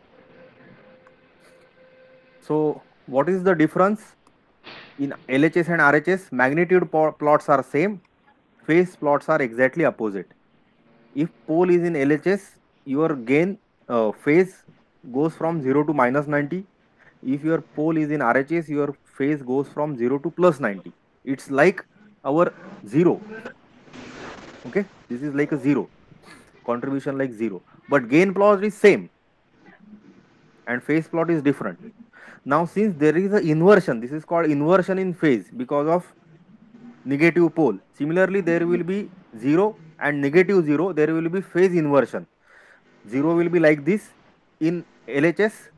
So what is the difference in LHS and RHS? Magnitude plots are same, phase plots are exactly opposite. If pole is in LHS, your gain phase goes from 0 to minus 90. If your pole is in RHS, your phase goes from 0 to plus 90. It's like our 0. Okay, this is like a 0, contribution like 0, but gain plot is same and phase plot is different. Now since there is a inversion, this is called inversion in phase because of negative pole. Similarly, there will be 0 and negative 0, there will be phase inversion. 0 will be like this in LHS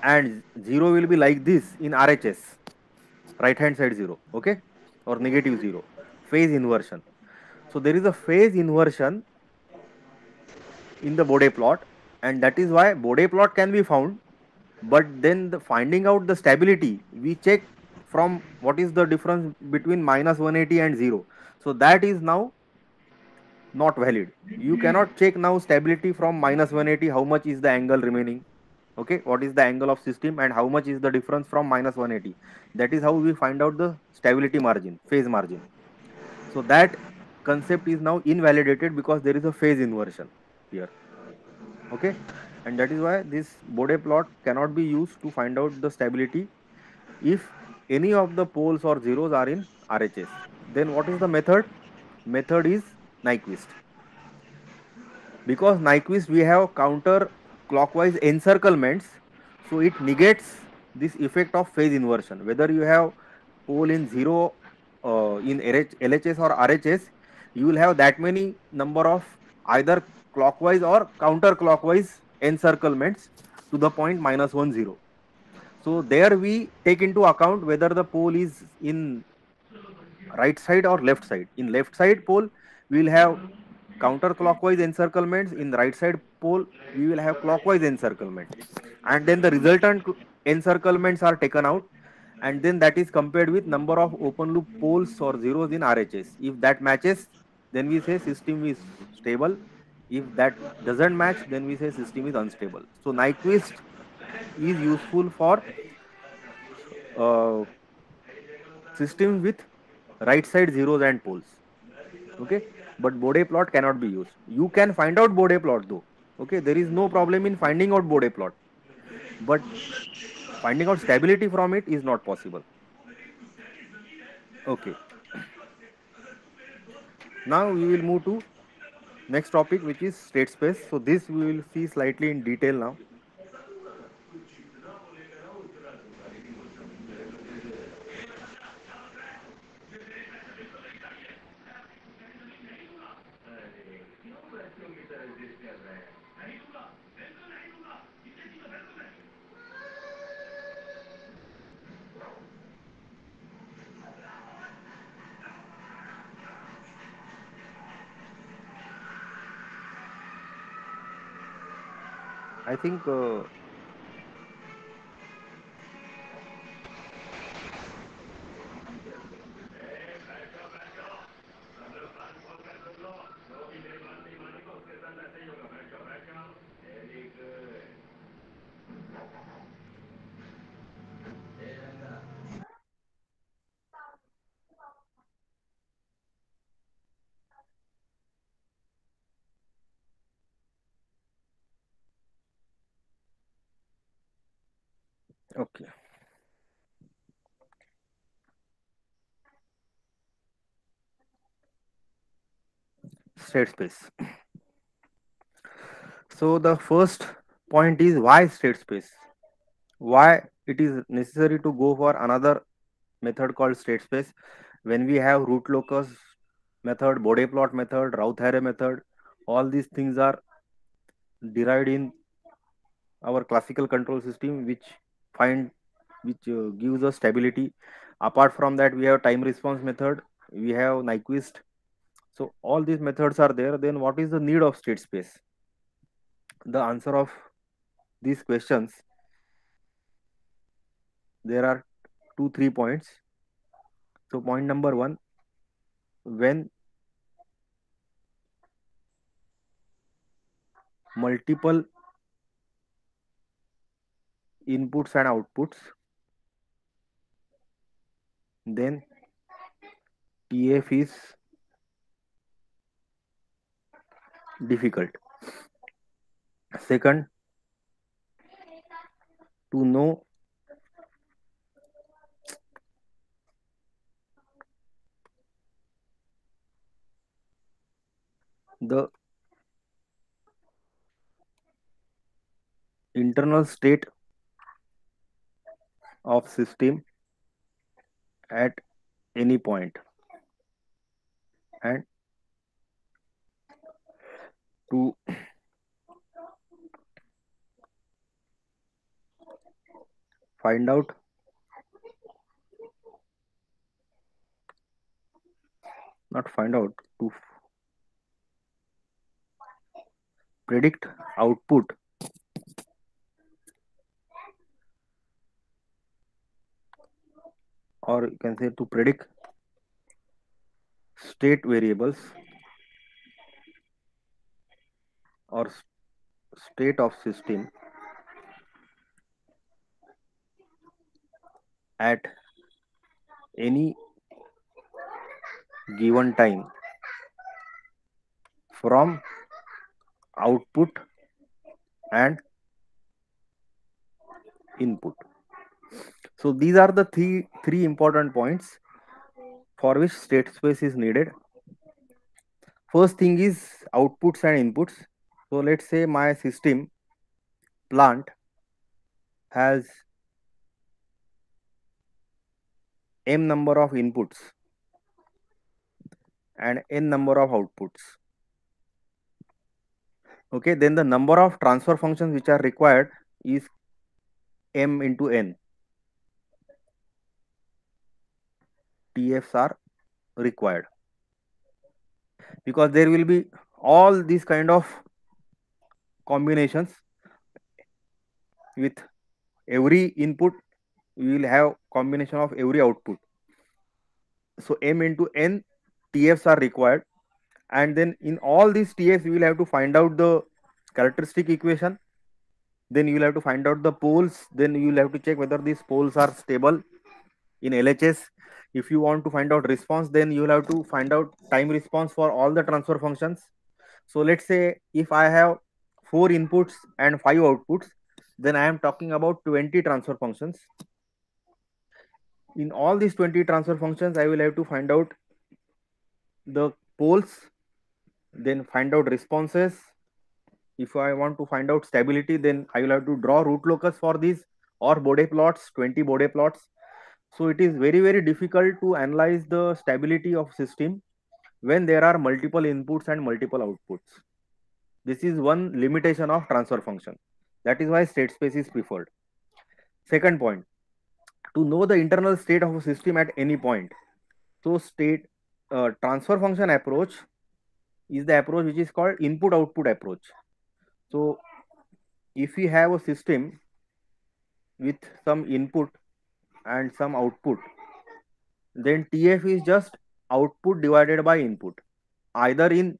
and 0 will be like this in RHS, right hand side 0, okay, or negative 0, phase inversion. So there is a phase inversion in the Bode plot, and that is why Bode plot can be found, but then the finding out the stability, we check from what is the difference between minus 180 and 0. So that is now not valid. You cannot check now stability from minus 180, how much is the angle remaining. Okay, what is the angle of system and how much is the difference from minus 180. That is how we find out the stability margin, phase margin. So that concept is now invalidated because there is a phase inversion here. Okay. and that is why this Bode plot cannot be used to find out the stability if any of the poles or zeros are in RHS. Then what is the method? Method is Nyquist. Because Nyquist we have counter clockwise encirclements, so it negates this effect of phase inversion. Whether you have pole in zero in LHS or RHS, you will have that many number of either clockwise or counterclockwise encirclements to the point -1, 0. So there we take into account whether the pole is in right side or left side. In left side pole, we will have counterclockwise encirclements. In right side pole, we will have clockwise encirclement, and then the resultant encirclements are taken out, and then that is compared with number of open loop poles or zeros in RHS. If that matches, then we say system is stable. If that doesn't match, then we say system is unstable. So Nyquist is useful for uh, systems with right side zeros and poles. Okay, but Bode plot cannot be used. You can find out Bode plot though. Okay, there is no problem in finding out Bode plot, but finding out stability from it is not possible. Okay, now we will move to next topic, which is state space. So this we will see slightly in detail now. I think okay. State space. So the first point is why state space? Why it is necessary to go for another method called state space when we have root locus method, Bode plot method, Routh-Harry method? All these things are derived in our classical control system, find which gives us stability. Apart from that, we have time response method, we have Nyquist. So all these methods are there. Then what is the need of state space? The answer of these questions, there are 2 3 points. So point number 1, when multiple inputs and outputs, then TF is difficult. Second, to know the internal state of system at any point, and to find out not find out to predict output or you can say to predict state variables or state of system at any given time from output and input. So these are the three important points for which state space is needed. First thing is outputs and inputs. So let's say my system plant has m number of inputs and n number of outputs. Okay, then the number of transfer functions which are required is m into n. TFs are required because there will be all these kind of combinations. With every input we will have combination of every output. So m into n TFs are required, and then in all these TFs we will have to find out the characteristic equation. Then you will have to find out the poles. Then you will have to check whether these poles are stable in LHS. If you want to find out response, then you will have to find out time response for all the transfer functions. So let's say if I have 4 inputs and 5 outputs, then I am talking about 20 transfer functions. In all these 20 transfer functions, I will have to find out the poles, then find out responses. If I want to find out stability, then I will have to draw root locus for these or Bode plots, 20 Bode plots. So it is very difficult to analyze the stability of system when there are multiple inputs and multiple outputs. This is one limitation of transfer function. That is why state space is preferred. Second point, to know the internal state of a system at any point. So state transfer function approach is the approach which is called input output approach. So if we have a system with some input and some output, then TF is just output divided by input, either in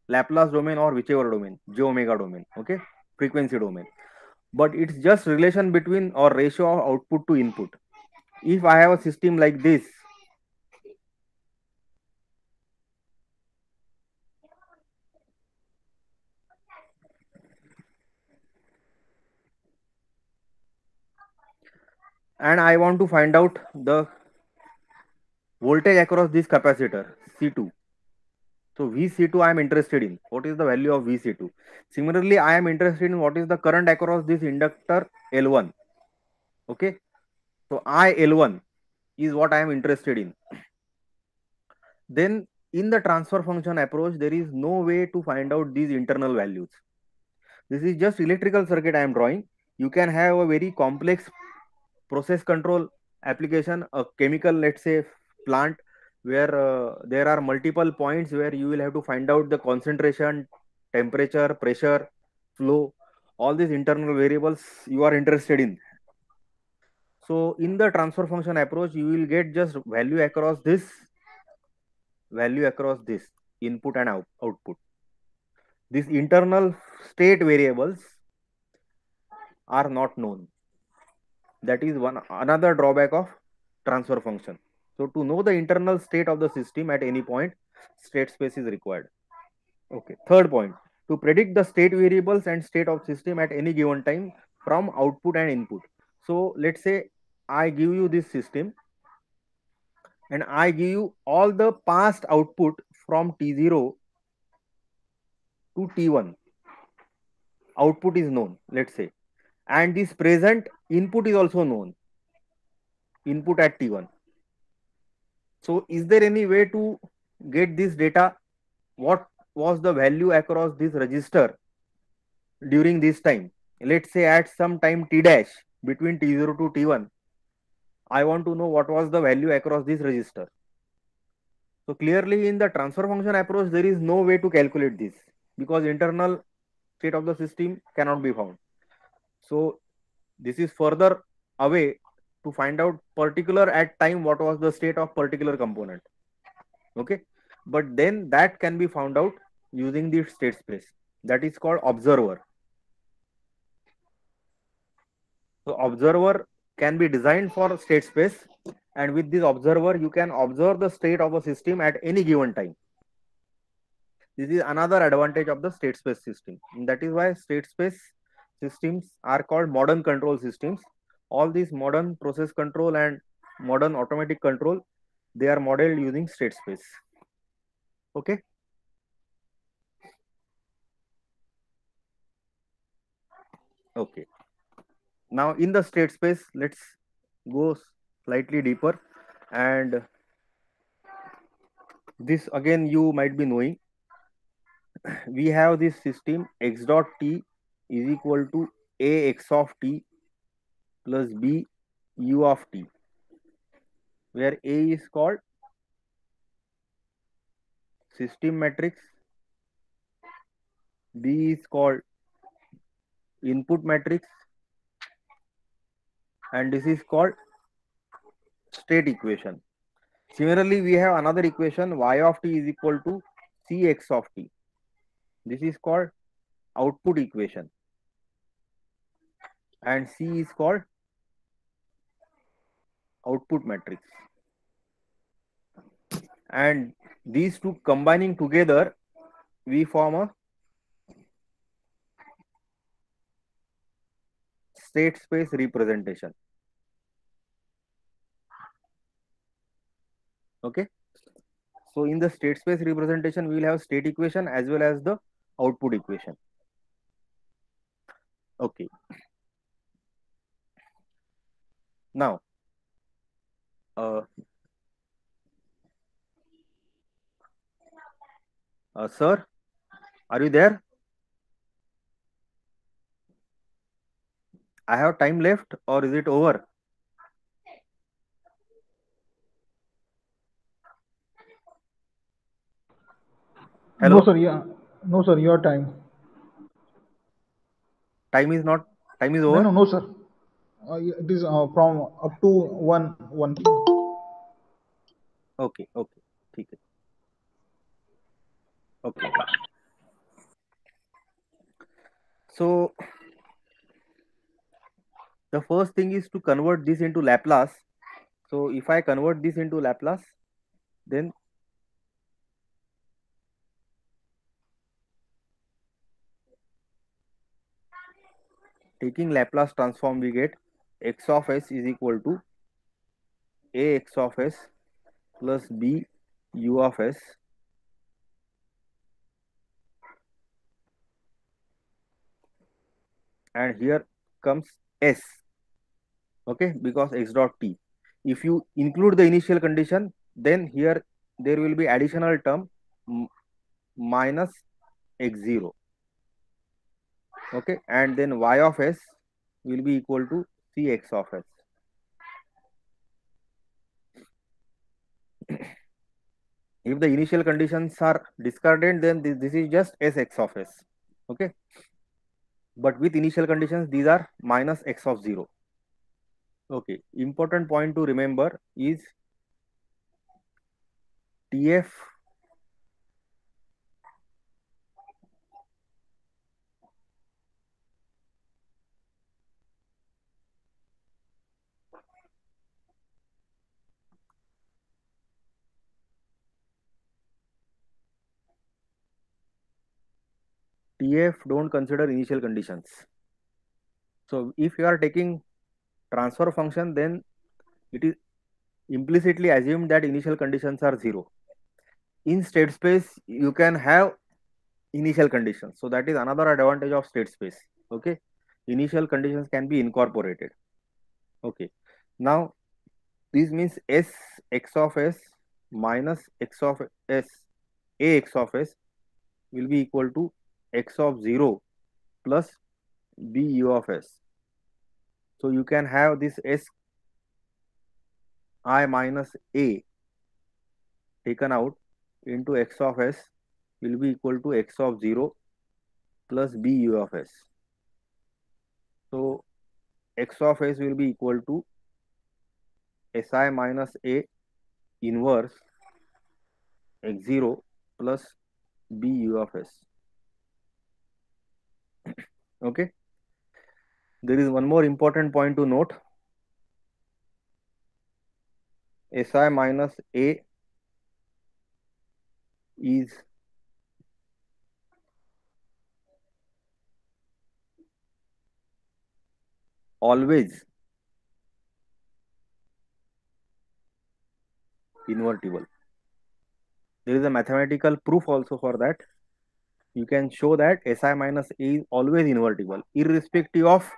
Laplace domain or whichever domain, j omega domain, okay, frequency domain. But it's just relation between or ratio of output to input. If I have a system like this, and I want to find out the voltage across this capacitor C2. So VC2 I am interested in. What is the value of VC2? Similarly, I am interested in what is the current across this inductor L1. Okay. So IL1 is what I am interested in. Then in the transfer function approach, there is no way to find out these internal values. This is just electrical circuit I am drawing. You can have a very complex process control application, a chemical, let's say, plant where there are multiple points where you will have to find out the concentration, temperature, pressure, flow, all these internal variables you are interested in. So in the transfer function approach, you will get just value across this input and output. These internal state variables are not known. That is another drawback of transfer function. So to know the internal state of the system at any point, state space is required. Okay. Third point, to predict the state variables and state of system at any given time from output and input. So let's say I give you this system and I give you all the past output from T0 to T1. Output is known, let's say, and this present input is also known, input at T1. So is there any way to get this data? What was the value across this register during this time? Let's say at some time T dash between T0 to T1, I want to know what was the value across this register. So clearly in the transfer function approach, there is no way to calculate this because internal state of the system cannot be found. So this is further away to find out particular at time what was the state of particular component. Okay, but then that can be found out using the state space, that is called observer. So observer can be designed for state space, and with this observer you can observe the state of a system at any given time. This is another advantage of the state space system, and that is why state space systems are called modern control systems, all these modern process control and modern automatic control, they are modeled using state space. Okay. Okay. Now in the state space, let's go slightly deeper, and this again you might be knowing. We have this system x dot t is equal to a x of t plus b u of t, where a is called system matrix, b is called input matrix, and this is called state equation. Similarly, we have another equation y of t is equal to cx of t. This is called output equation, and c is called output matrix. And these two combining together, we form a state space representation. Okay. So in the state space representation, we will have state equation as well as the output equation. Okay. Now, sir, are you there? I have time left, or is it over? Hello? No, sir. Yeah. No, sir. Your time. Time is not. Time is No, over. no, no, sir. It is from up to 1 p.m. Okay. Okay. ठीक है. Okay. So the first thing is to convert this into Laplace. So if I convert this into Laplace, then taking Laplace transform, we get x of s is equal to a x of s plus b u of s and here comes s. Okay, because x dot t. If you include the initial condition, then here there will be additional term minus x0. Okay, and then y of s will be equal to cx of s. If the initial conditions are discarded, then this is just sx of s. Okay, but with initial conditions, these are minus x of 0. Okay, important point to remember is TF don't consider initial conditions. So if you are taking transfer function, then it is implicitly assumed that initial conditions are 0. In state space, you can have initial conditions. So that is another advantage of state space. Okay, initial conditions can be incorporated. Okay, now this means s x of s minus x of s a x of s will be equal to x of 0 plus b u of s. So you can have this s I minus a taken out into x of s will be equal to x of 0 plus b u of s. So x of s will be equal to si minus a inverse x0 plus b u of s. Okay, there is one more important point to note. Si minus a is always invertible. There is a mathematical proof also for that. You can show that Si minus A is always invertible, irrespective of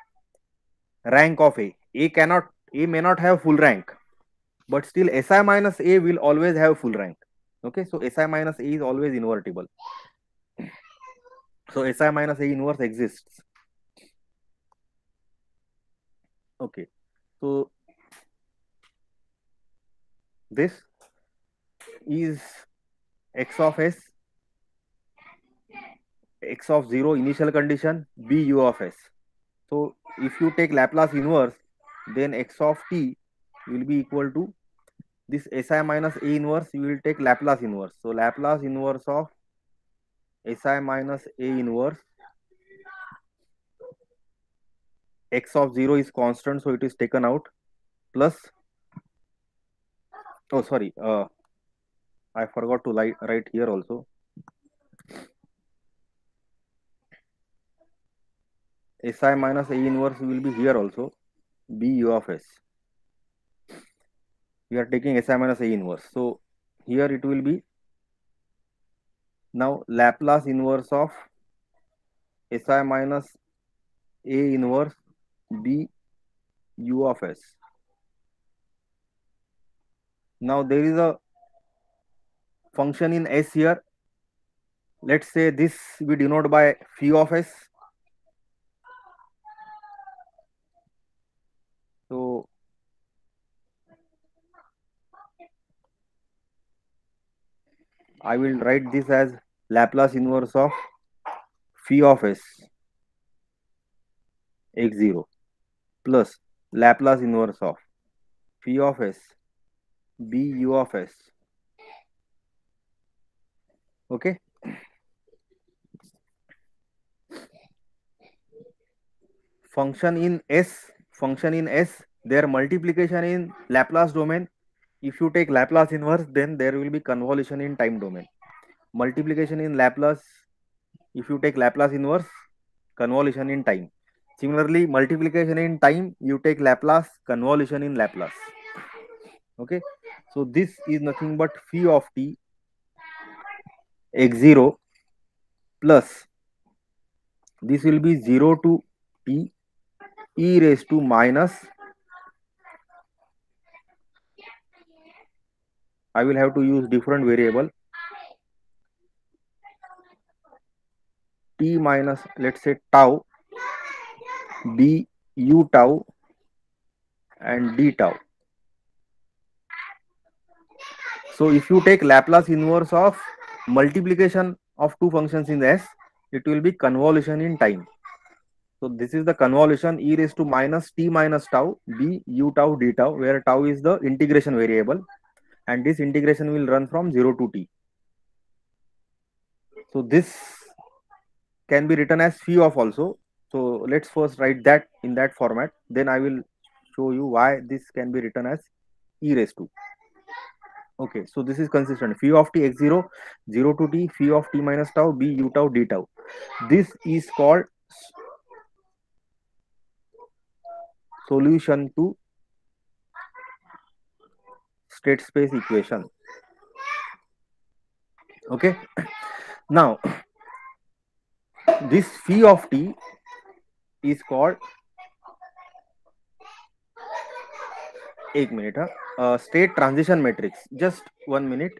rank of A. A may not have full rank, but still Si minus A will always have full rank. Okay, so Si minus A is always invertible. So Si minus A inverse exists. Okay, so this is x of s, x of 0 initial condition, b u of s. So if you take Laplace inverse, then x of t will be equal to this Si minus A inverse. You will take Laplace inverse. So Laplace inverse of Si minus A inverse, x of 0 is constant, so it is taken out, plus, oh sorry, I forgot to write here also. Si minus A inverse will be here also, b u of s. We are taking Si minus A inverse. So here it will be now Laplace inverse of Si minus A inverse b u of s. Now there is a function in s here. Let's say this we denote by phi of s. So I will write this as Laplace inverse of phi of s x0 plus Laplace inverse of phi of s b u of s. Okay. Function in S, their multiplication in Laplace domain. If you take Laplace inverse, then there will be convolution in time domain. Multiplication in Laplace, if you take Laplace inverse, convolution in time. Similarly, multiplication in time, you take Laplace, convolution in Laplace. Okay, so this is nothing but phi of t x0 plus this will be 0 to t e raised to minus, I will have to use different variable, t minus, let's say tau, b u tau and d tau. So if you take Laplace inverse of multiplication of two functions in S, it will be convolution in time. So this is the convolution e raised to minus t minus tau b u tau d tau, where tau is the integration variable and this integration will run from 0 to t. So this can be written as phi of also. So let's first write that in that format, then I will show you why this can be written as e raised to. Okay, so this is consistent. Phi of t x0, 0 to t, phi of t minus tau b u tau d tau. This is called solution to state space equation. Okay, now this phi of t is called, एक minute, state transition matrix. Just 1 minute.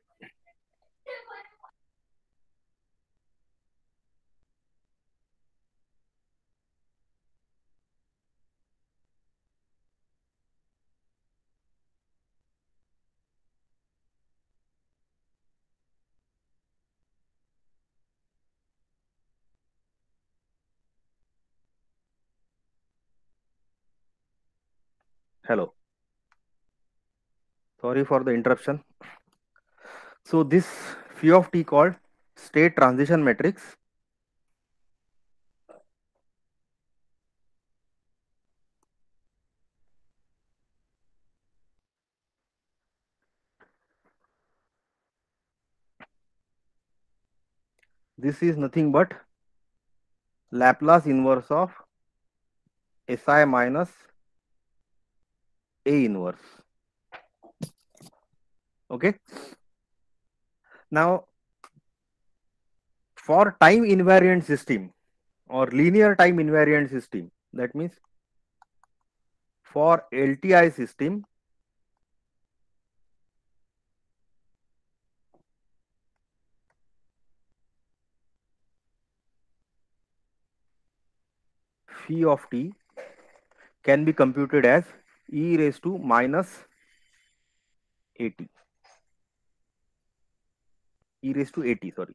Hello. Sorry for the interruption. So this phi of t called state transition matrix. This is nothing but Laplace inverse of Si minus A inverse. Okay. Now, for time invariant system or linear time invariant system, that means for LTI system, phi of t can be computed as e raised to minus at, e raised to at, sorry,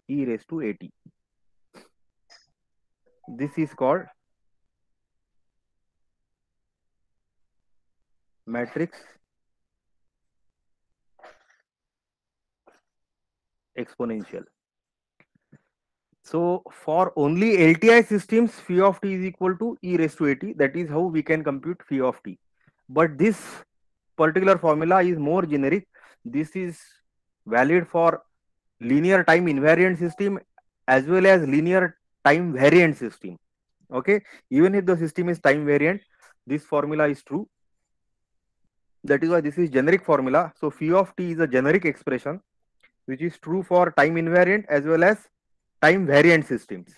e raised to at. This is called matrix exponential. So for only LTI systems, phi of t is equal to e raised to at. That is how we can compute phi of t. But this particular formula is more generic. This is valid for linear time invariant system as well as linear time variant system. Okay, even if the system is time variant, this formula is true. That is why this is generic formula. So phi of t is a generic expression which is true for time invariant as well as time variant systems.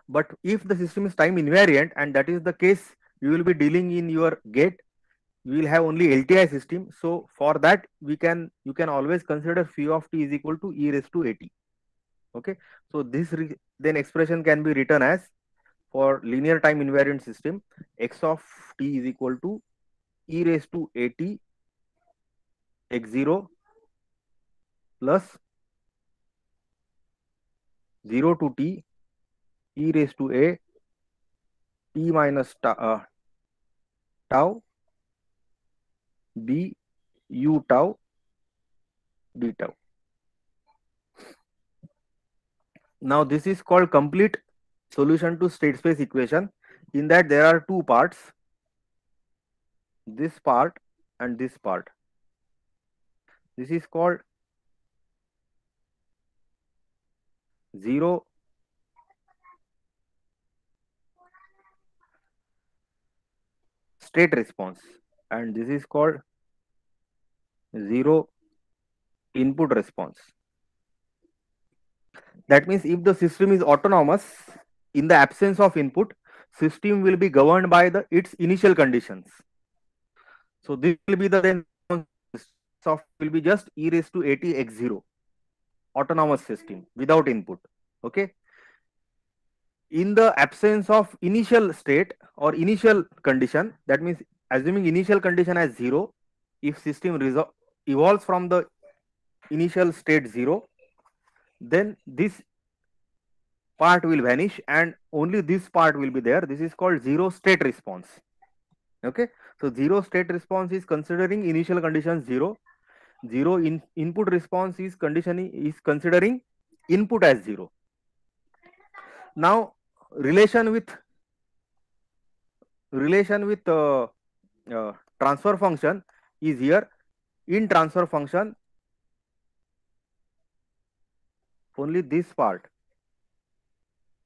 But if the system is time invariant, and that is the case, you will be dealing in your gate, we will have only LTI system. So for that, you can always consider phi of t is equal to e raised to at. Okay, so this then expression can be written as, for linear time invariant system, x of t is equal to e raised to at x0 plus 0 to t e raised to a t minus tau b u tau d tau. Now this is called complete solution to state space equation. In that there are two parts, this part and this part. This is called zero state response, and this is called zero input response. That means if the system is autonomous, in the absence of input, system will be governed by its initial conditions. So this will be the then soft will be just e raised to at x0, autonomous system without input. Okay. In the absence of initial state or initial condition, that means assuming initial condition as 0, if system evolves from the initial state 0, then this part will vanish and only this part will be there. This is called zero state response. Okay, so zero state response is considering initial condition 0. Input response is considering input as 0. Now relation with transfer function is here. In transfer function, only this part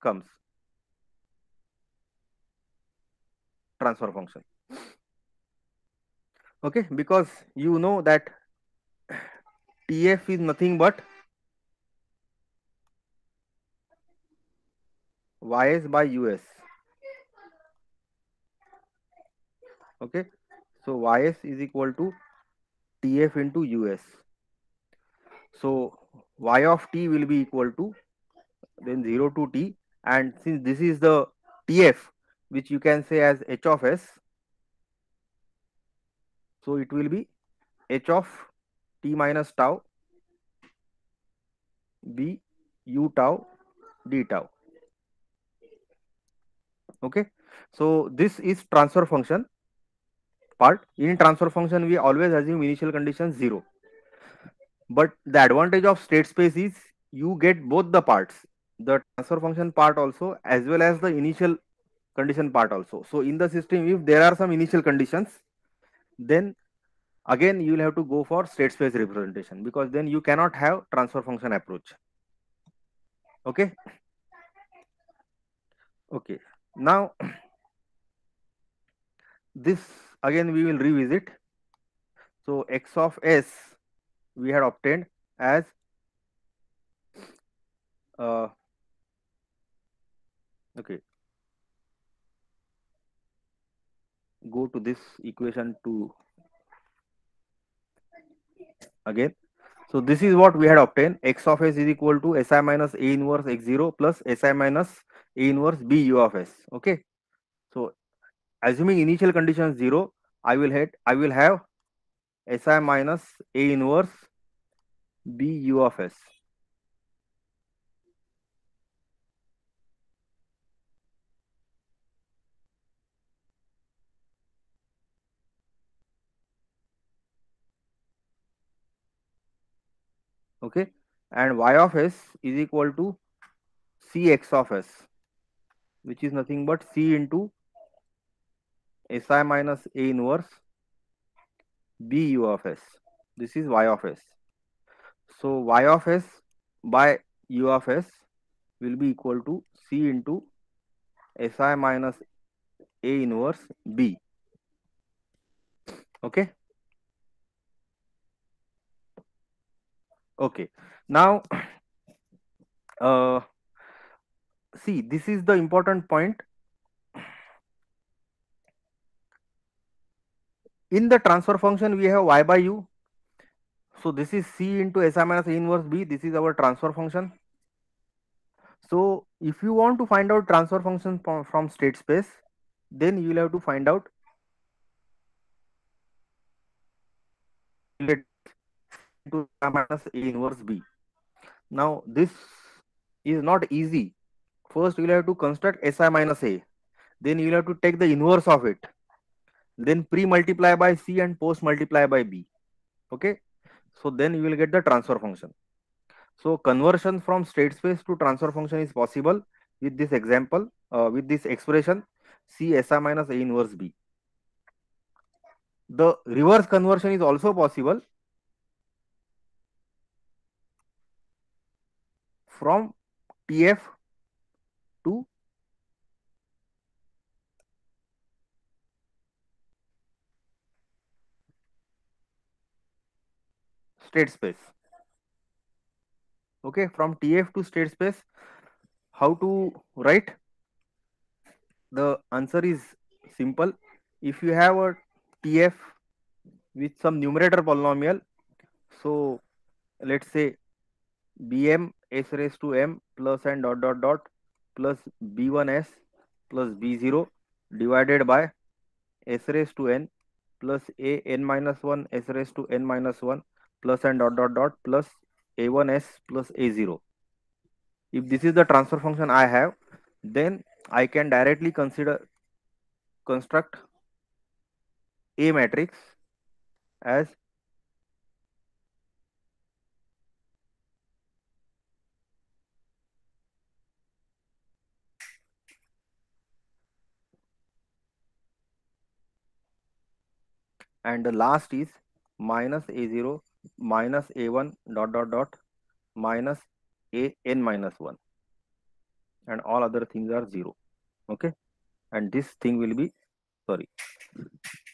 comes, transfer function. Okay, because you know that TF is nothing but YS by US. Okay, so YS is equal to TF into US. So Y of t will be equal to then 0 to t, and since this is the TF, which you can say as H of S, so it will be H of t minus tau b u tau d tau. Okay, so this is transfer function part. In transfer function, we always assume initial condition 0. But the advantage of state space is you get both the parts, the transfer function part also as well as the initial condition part also. So in the system, if there are some initial conditions, then again you will have to go for state space representation, because then you cannot have transfer function approach. Okay. Okay. Now this again we will revisit. So x of s we had obtained as okay, go to this equation to again. So this is what we had obtained. X of s is equal to Si minus A inverse x0 plus Si minus A inverse B u of s. Okay. So assuming initial condition 0, I will have Si minus A inverse B u of s. Okay, and y of s is equal to Cx of s, which is nothing but C into Si minus A inverse B u of s. This is y of s. So y of s by u of s will be equal to C into Si minus A inverse B. Okay. Okay. Now, see, this is the important point. In the transfer function, we have y by u. So this is C into Si minus A inverse B. This is our transfer function. So if you want to find out transfer function from state space, then you will have to find out into minus A inverse B. Now this is not easy. First you will have to construct Si minus A. Then you will have to take the inverse of it. Then pre-multiply by C and post-multiply by B. Okay. So then you will get the transfer function. So conversion from state space to transfer function is possible with this example, with this expression C Si minus A inverse B. The reverse conversion is also possible from TF to state space. Okay, from TF to state space, how to write? The answer is simple. If you have a TF with some numerator polynomial, so let's say Bm s raised to m plus and dot dot dot plus B1s plus B0 divided by s raised to n plus a n minus 1 s raised to n minus 1 plus and dot dot dot plus a1s plus a0. If this is the transfer function I have, then I can directly construct A matrix as and the last is minus a0 minus a1 dot dot dot minus a n minus 1 and all other things are 0. Okay, and this thing will be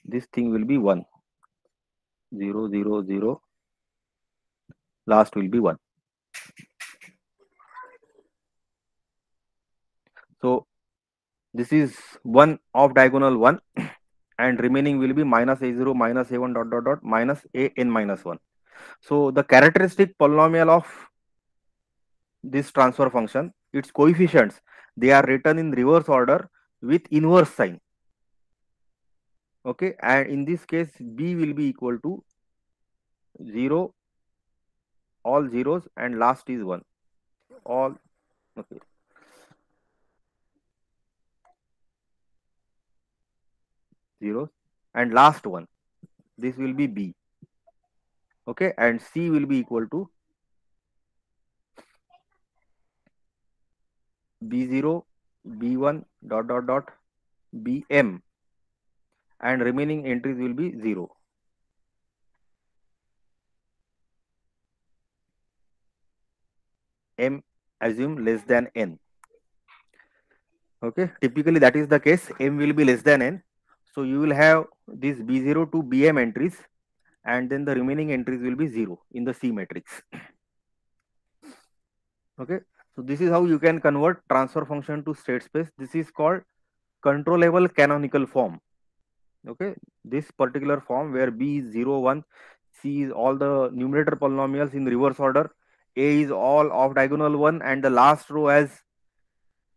this thing will be 1 0 0 0, last will be 1. So this is one of diagonal 1 and remaining will be minus a0 minus a1 dot dot dot minus a n minus 1. So the characteristic polynomial of this transfer function, its coefficients, they are written in reverse order with inverse sign. Okay, and in this case B will be equal to 0, all zeros, and last is 1, all okay. Zeros and last one, this will be B. Okay, and C will be equal to B0 B1 dot dot dot Bm, and remaining entries will be 0. M assume less than n. Okay, typically that is the case. M will be less than n. So you will have this B0 to Bm entries and then the remaining entries will be 0 in the C matrix. Okay, so this is how you can convert transfer function to state space. This is called controllable canonical form. Okay, this particular form where B is 0, 1, C is all the numerator polynomials in reverse order, A is all off diagonal 1, and the last row has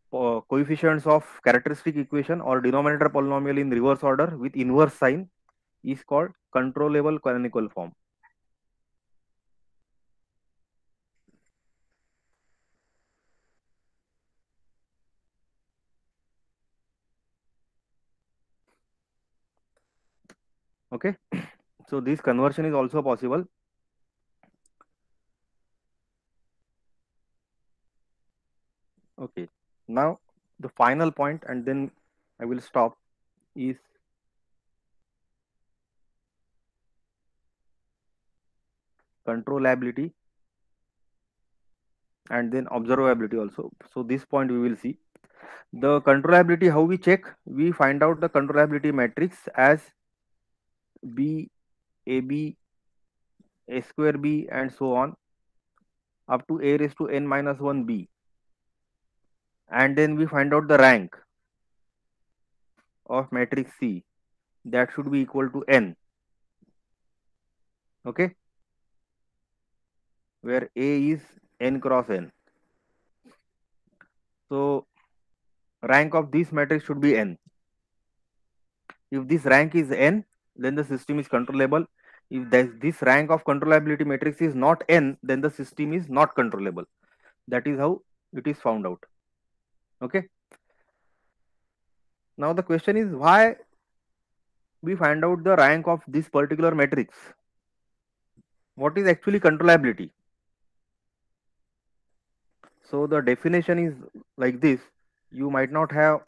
coefficients of characteristic equation or denominator polynomial in reverse order with inverse sign is called controllable canonical form. Okay, so this conversion is also possible. Okay, now the final point, and then I will stop, is controllability and then observability also. So this point we will see. The controllability, how we check? We find out the controllability matrix as B, AB, A square B, and so on up to A raised to n minus 1 B. And then we find out the rank of matrix C, that should be equal to n. Okay, where A is n cross n. So rank of this matrix should be n. If this rank is n, then the system is controllable. If this rank of controllability matrix is not n, then the system is not controllable. That is how it is found out. Okay. Now the question is, why we find out the rank of this particular matrix? What is actually controllability? So the definition is like this. You might not have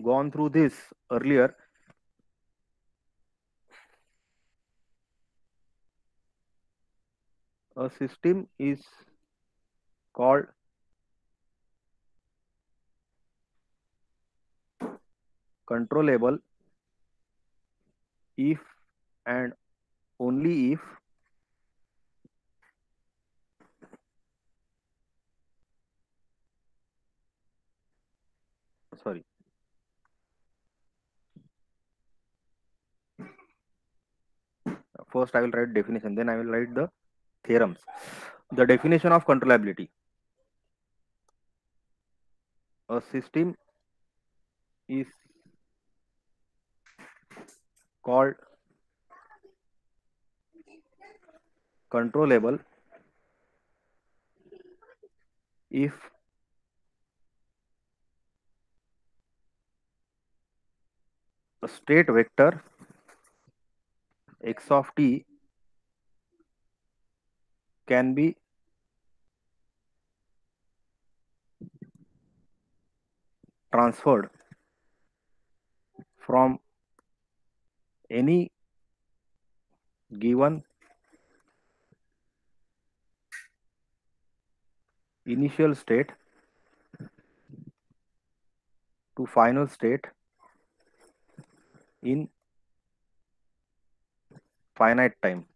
gone through this earlier. A system is called controllable if and only if sorry first I will write definition, then I will write the theorems. The definition of controllability: a system is called controllable if a state vector x of t can be transferred from any given initial state to final state in finite time.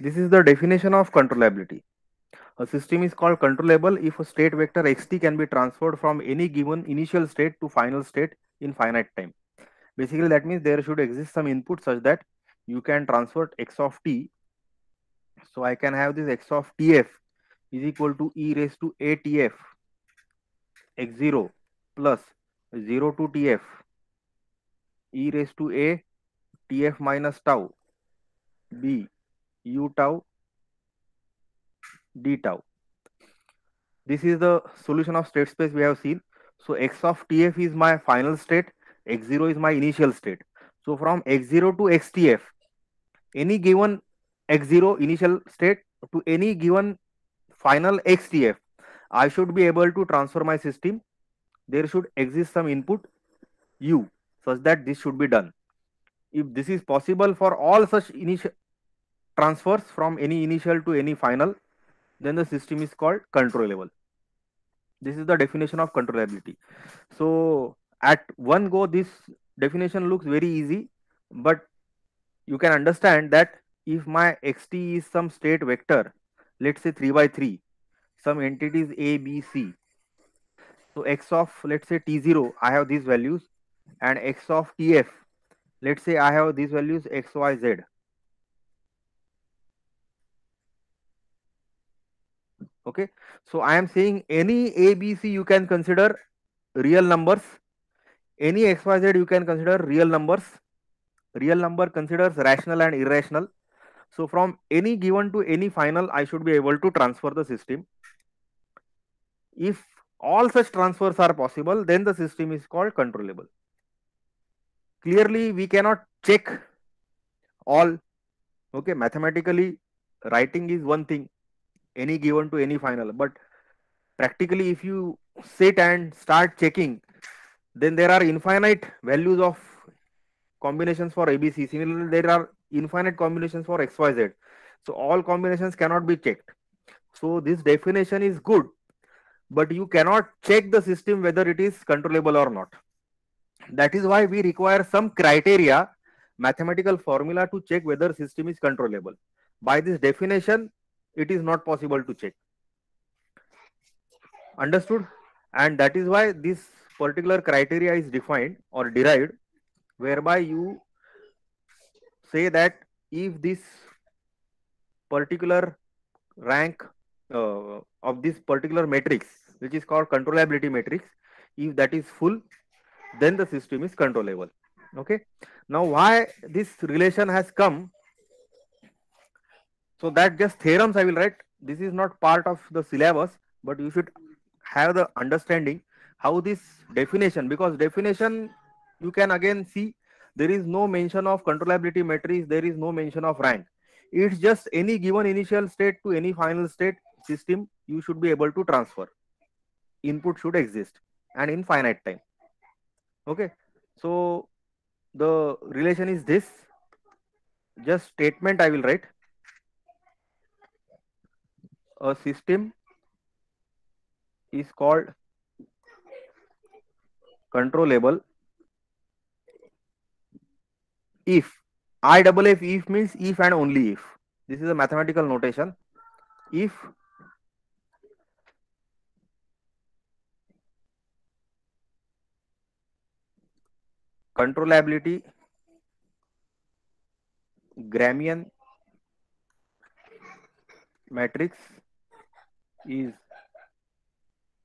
This is the definition of controllability. A system is called controllable if a state vector xt can be transferred from any given initial state to final state in finite time. Basically, that means there should exist some input such that you can transfer x of t. So I can have this x of tf is equal to e raised to a tf x0 plus 0 to tf e raised to a tf minus tau b u tau d tau. This is the solution of state space we have seen. So x of tf is my final state, x0 is my initial state. So from x0 to xtf, any given x0 initial state to any given final xtf, I should be able to transfer my system. There should exist some input u such that this should be done. If this is possible for all such initial transfers from any initial to any final, then the system is called controllable. This is the definition of controllability. So at one go, this definition looks very easy, but you can understand that if my xt is some state vector, let's say 3 by 3, some entities a, b, c. So x of, let's say t0, I have these values, and x of tf, let's say I have these values x, y, z. Okay, so I am saying any a, b, c you can consider real numbers, any x, y, z you can consider real numbers. Real number considers rational and irrational. So from any given to any final, I should be able to transfer the system. If all such transfers are possible, then the system is called controllable. Clearly, we cannot check all. Okay, mathematically, writing is one thing, any given to any final. But practically, if you sit and start checking, then there are infinite values of combinations for ABC. Similarly, there are infinite combinations for XYZ. So all combinations cannot be checked. So this definition is good, but you cannot check the system whether it is controllable or not. That is why we require some criteria, mathematical formula to check whether system is controllable. By this definition, it is not possible to check. Understood? And that is why this particular criteria is defined or derived, whereby you say that if this particular rank of this particular matrix, which is called controllability matrix, if that is full, then the system is controllable. Okay, now why this relation has come, so that just theorems I will write. This is not part of the syllabus, but you should have the understanding how this definition, because definition you can again see there is no mention of controllability matrix, there is no mention of rank. It's just any given initial state to any final state system you should be able to transfer. Input should exist and in finite time. Okay, so the relation is this, just statement I will write. A system is called controllable if, if means if and only if. This is a mathematical notation. If controllability Gramian matrix is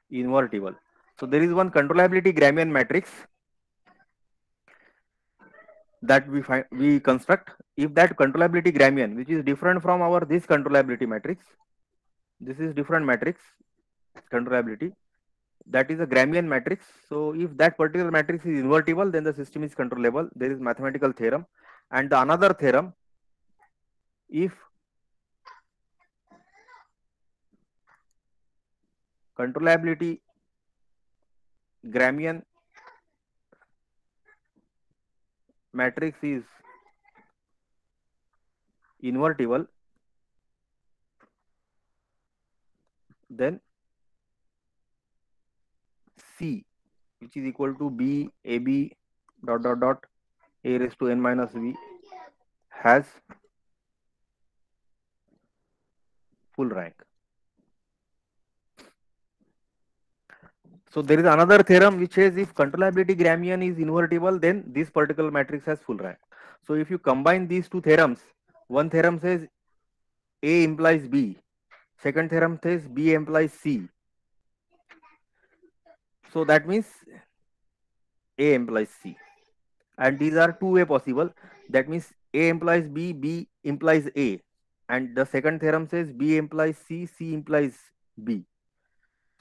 invertible. So there is one controllability Gramian matrix that we construct. If that controllability Gramian, which is different from our this controllability matrix, this is different matrix controllability, that is a Gramian matrix. So if that particular matrix is invertible, then the system is controllable. There is mathematical theorem. And the another theorem, if controllability Gramian matrix is invertible, then C, which is equal to B AB dot dot dot A raised to n minus V, has full rank. So there is another theorem which says if controllability Gramian is invertible, then this particular matrix has full rank. So if you combine these two theorems, one theorem says A implies B, second theorem says B implies C. So that means A implies C. And these are two-way possible. That means A implies B, B implies A. And the second theorem says B implies C, C implies B.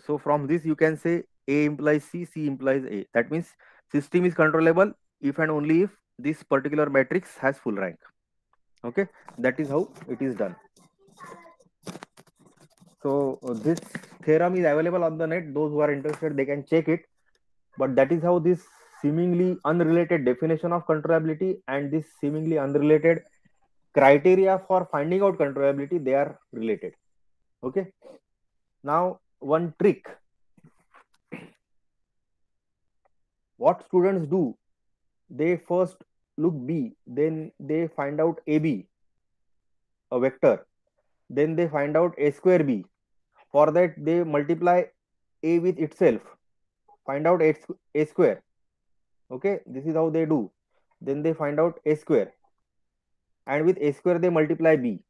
So from this you can say A implies C, C implies A. That means system is controllable if and only if this particular matrix has full rank. Okay, that is how it is done. So this theorem is available on the net. Those who are interested, they can check it. But that is how this seemingly unrelated definition of controllability and this seemingly unrelated criteria for finding out controllability, they are related. Okay. Now one trick. What students do, they first look B, then they find out AB, a vector. Then they find out A square B. For that, they multiply A with itself, find out A square. Okay, this is how they do. Then they find out A square, and with A square they multiply B.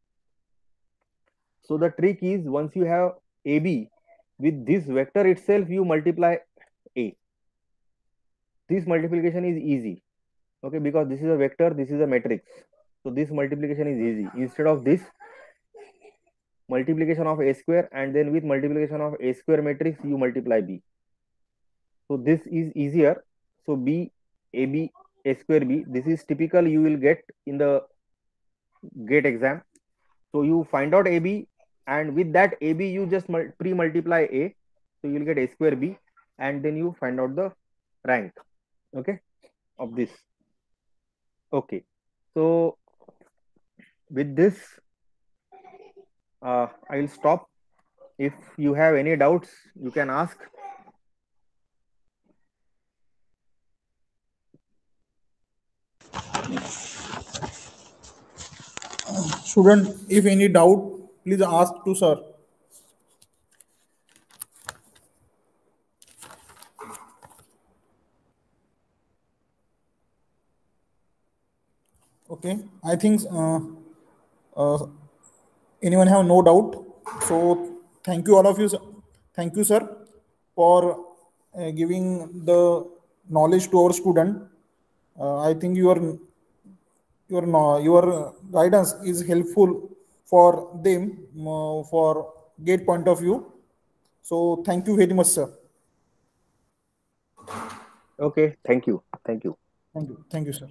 So the trick is, once you have AB, with this vector itself you multiply A. This multiplication is easy, okay, because this is a vector, this is a matrix, so this multiplication is easy. Instead of this multiplication of A square, and then with multiplication of A square matrix you multiply B, so this is easier. So B, AB, A square B, this is typical, you will get in the GATE exam. So you find out AB, and with that AB you just pre-multiply A, so you will get A square B, and then you find out the rank, okay, of this. Okay, so with this I will stop. If you have any doubts, you can ask. Student, if any doubt, please ask to sir. Okay, I think uh, anyone have no doubt. So thank you all of you. Thank you, sir, for giving the knowledge to our student. I think your guidance is helpful for them for GATE point of view. So thank you very much, sir. Okay, thank you. Thank you. Thank you, sir.